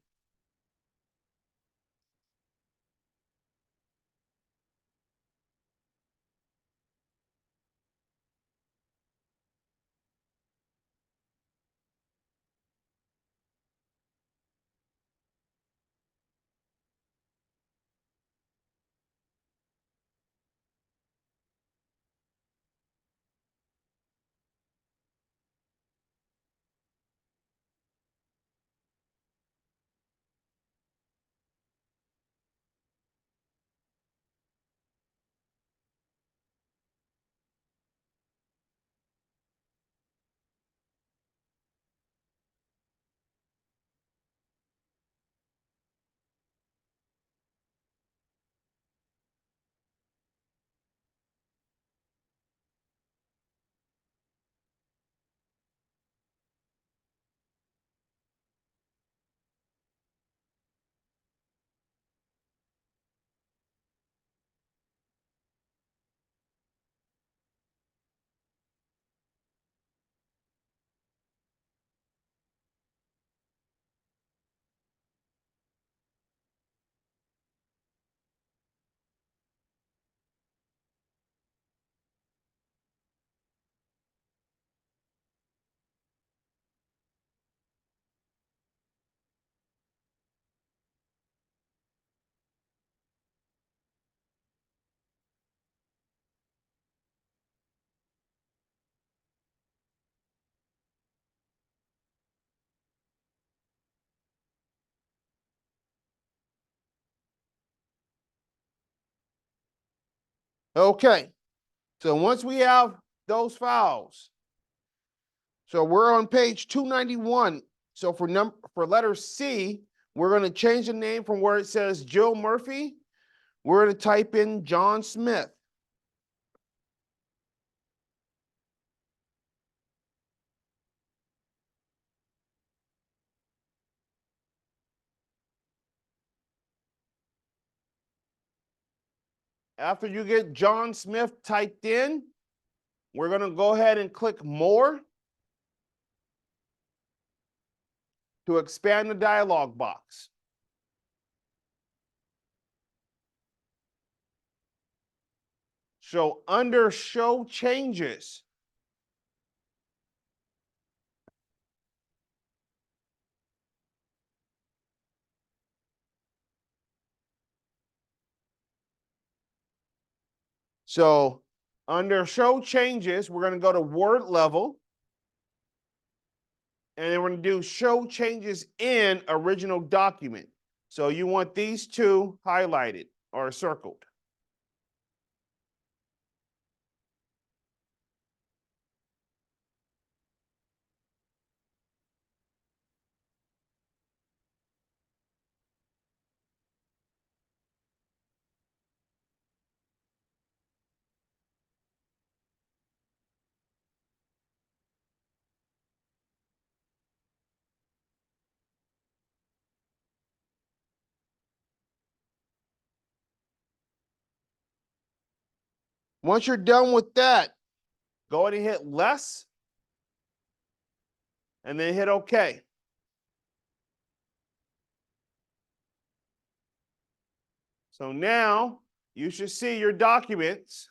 Okay, so once we have those files, so we're on page 291. So for letter C, we're gonna change the name from where it says Jill Murphy. We're gonna type in John Smith. After you get John Smith typed in, we're gonna go ahead and click More to expand the dialog box. So under Show Changes, so under Show Changes, we're gonna go to Word Level. And then we're gonna do Show Changes in Original Document. So you want these two highlighted or circled. Once you're done with that, go ahead and hit Less, and then hit OK. So now you should see your documents.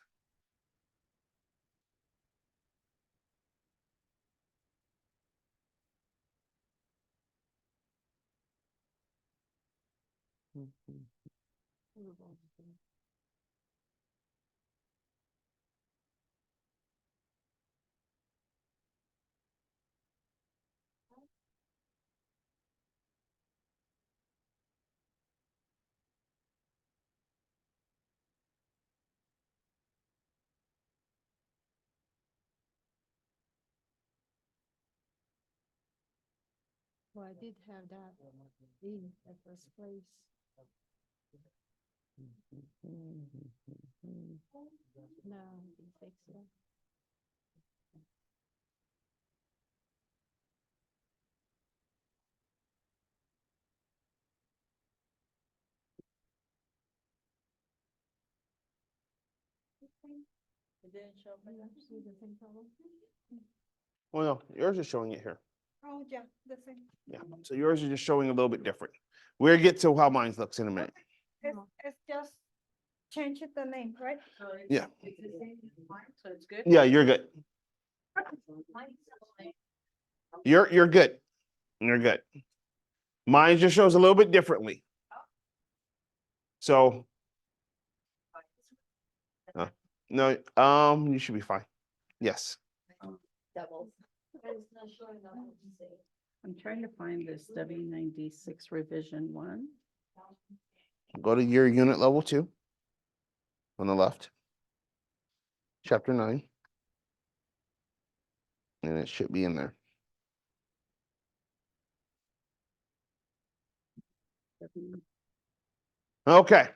Well, I did have that in the first place. No, he fixed it. It didn't show up. You see the same problem? Well, no, yours is showing it here. Oh, yeah, the same. Yeah. So yours is just showing a little bit different. We'll get to how mine looks in a minute. It's just change it the name, right? So it's- Yeah. It's the same as mine, so it's good? Yeah, you're good. Mine's still the same. You're good. You're good. Mine just shows a little bit differently. So no, you should be fine. Yes. Doubles. It's not showing up, what you say. I'm trying to find this W96 revision 1. Go to your unit level 2 on the left. Chapter 9. And it should be in there. Okay.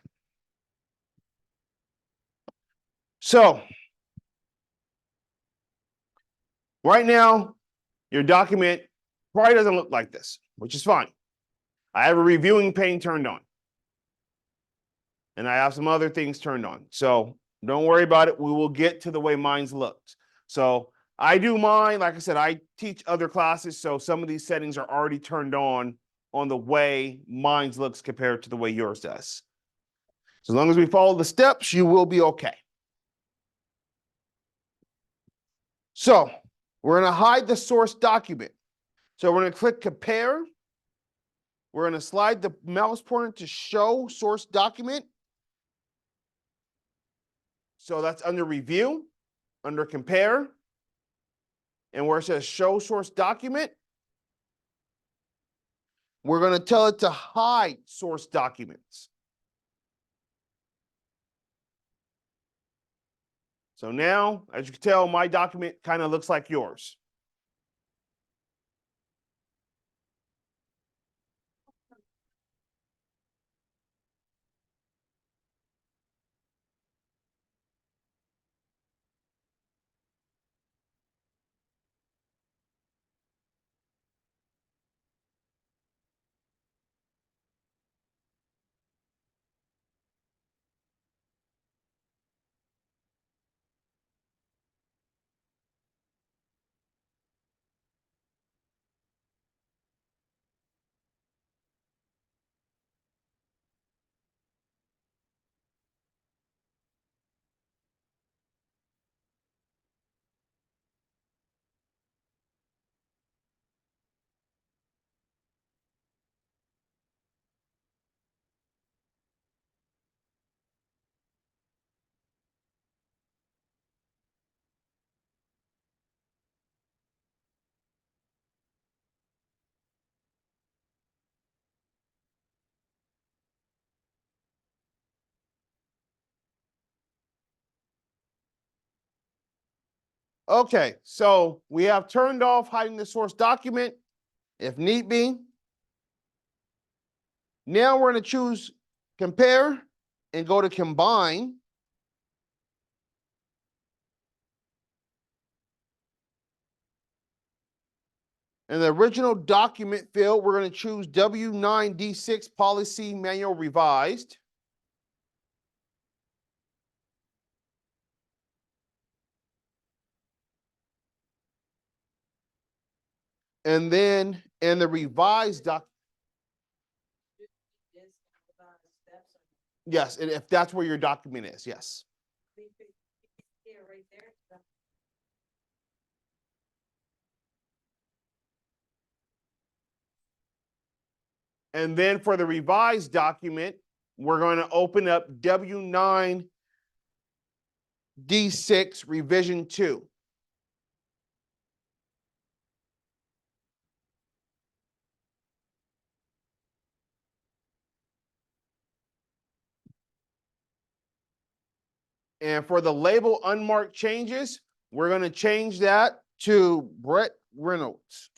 So right now, your document probably doesn't look like this, which is fine. I have a reviewing pane turned on. And I have some other things turned on. So don't worry about it. We will get to the way mine's looks. So I do mine, like I said, I teach other classes. So some of these settings are already turned on the way mine's looks compared to the way yours does. So as long as we follow the steps, you will be okay. So we're going to hide the source document. So we're going to click Compare. We're going to slide the mouse pointer to Show Source Document. So that's under Review, under Compare. And where it says Show Source Document, we're going to tell it to hide source documents. So now, as you can tell, my document kind of looks like yours. Okay, so we have turned off hiding the source document if need be. Now we're going to choose compare and go to combine. In the original document field, we're going to choose W9D6 policy manual revised. And then in the revised doc, yes, and if that's where your document is, yes. And then for the revised document, we're going to open up W9D6 revision 2. And for the label unmarked changes, we're going to change that to Brett Reynolds.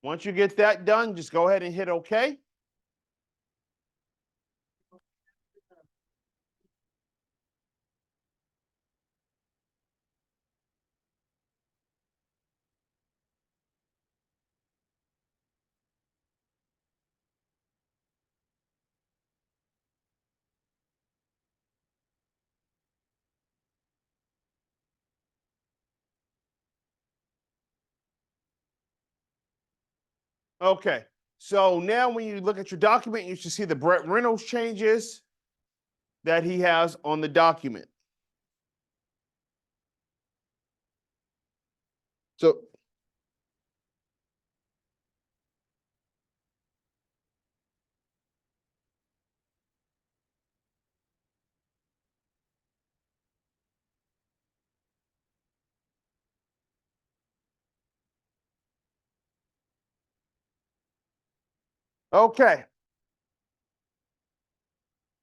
Once you get that done, just go ahead and hit OK. Okay, so now when you look at your document, you should see the Brett Reynolds changes that he has on the document. So okay.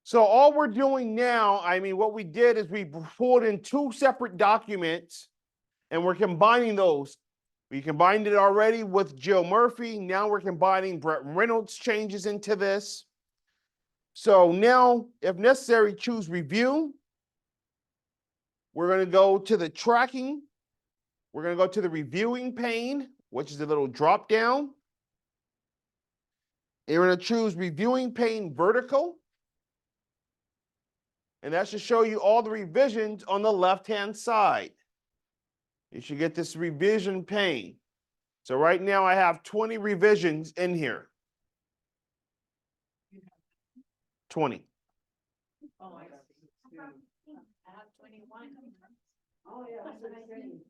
So all we're doing now, I mean, what we did is we pulled in 2 separate documents and we're combining those. We combined it already with Jill Murphy. Now we're combining Brett Reynolds changes into this. So now, if necessary, choose review. We're going to go to the tracking. We're going to go to the reviewing pane, which is a little drop down. And we're going to choose reviewing pane vertical. And that should show you all the revisions on the left-hand side. You should get this revision pane. So right now I have 20 revisions in here. 20. Oh, I see. I have 21. Oh, yeah, that's what I'm saying.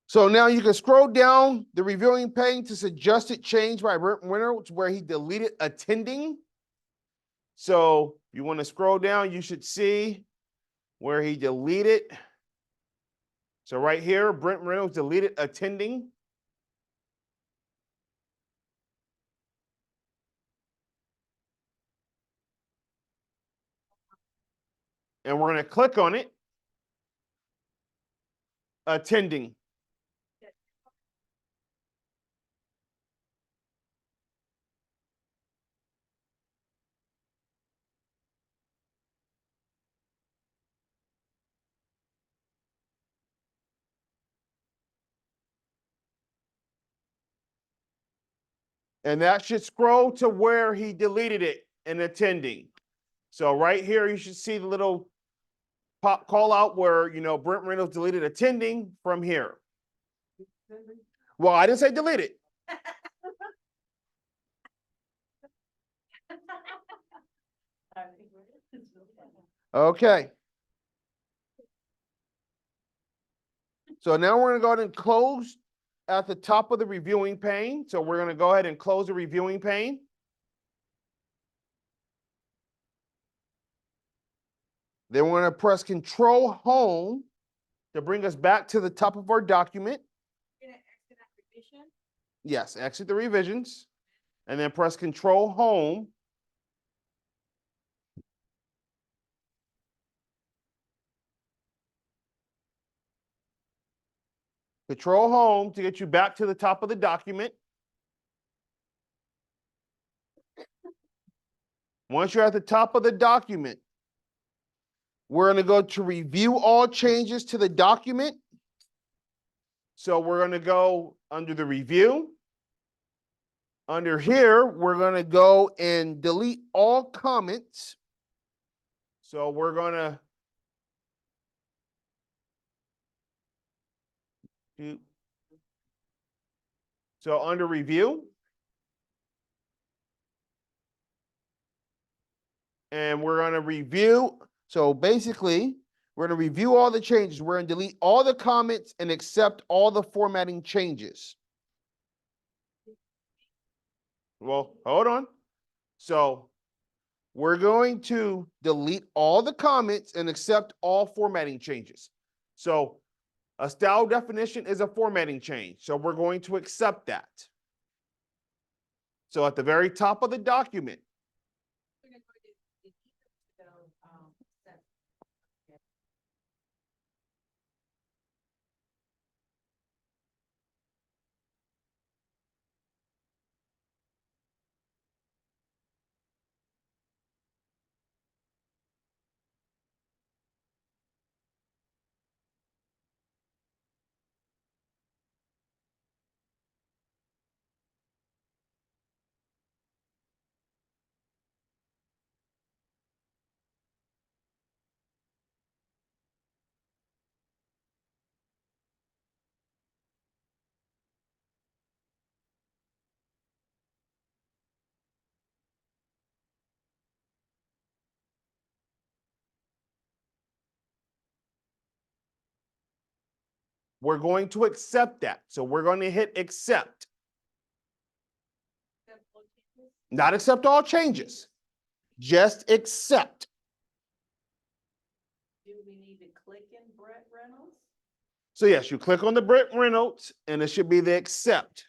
So now you can scroll down the reviewing pane to suggested change by Brent Reynolds where he deleted attending. So you want to scroll down, you should see where he deleted. So right here, Brent Reynolds deleted attending. And we're going to click on it. Attending. And that should scroll to where he deleted it in attending. So right here, you should see the little call out where, Brent Reynolds deleted attending from here. Well, I didn't say delete it. Okay. So now we're gonna go ahead and close at the top of the reviewing pane. So we're gonna go ahead and close the reviewing pane. Then we're gonna press Control Home to bring us back to the top of our document. Yes, exit the revisions, and then press Control Home. Control Home to get you back to the top of the document. Once you're at the top of the document, we're going to go to review all changes to the document. So we're going to go under the review. Under here, we're going to go and delete all comments. So we're going to so under review, and we're going to review. So basically, we're going to review all the changes. We're going to delete all the comments and accept all the formatting changes. Well, hold on. So we're going to delete all the comments and accept all formatting changes. So a style definition is a formatting change. So we're going to accept that. So at the very top of the document, we're going to accept that. So we're going to hit accept. Not accept all changes. Just accept. Do we need to click in Brett Reynolds? So yes, you click on the Brent Reynolds and it should be the accept.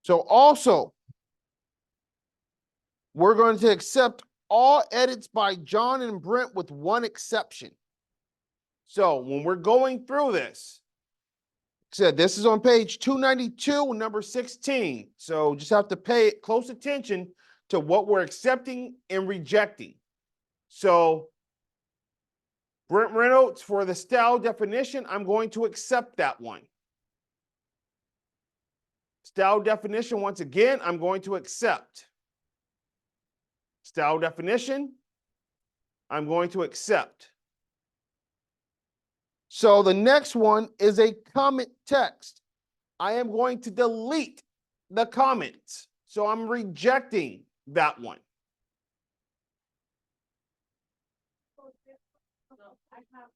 So also, we're going to accept all edits by John and Brent with one exception. So when we're going through this, said this is on page 292, number 16. So just have to pay close attention to what we're accepting and rejecting. So Brent Reynolds, for the style definition, I'm going to accept that one. Style definition, once again, I'm going to accept. Style definition, I'm going to accept. So the next one is a comment text. I am going to delete the comments. So I'm rejecting that one. So I have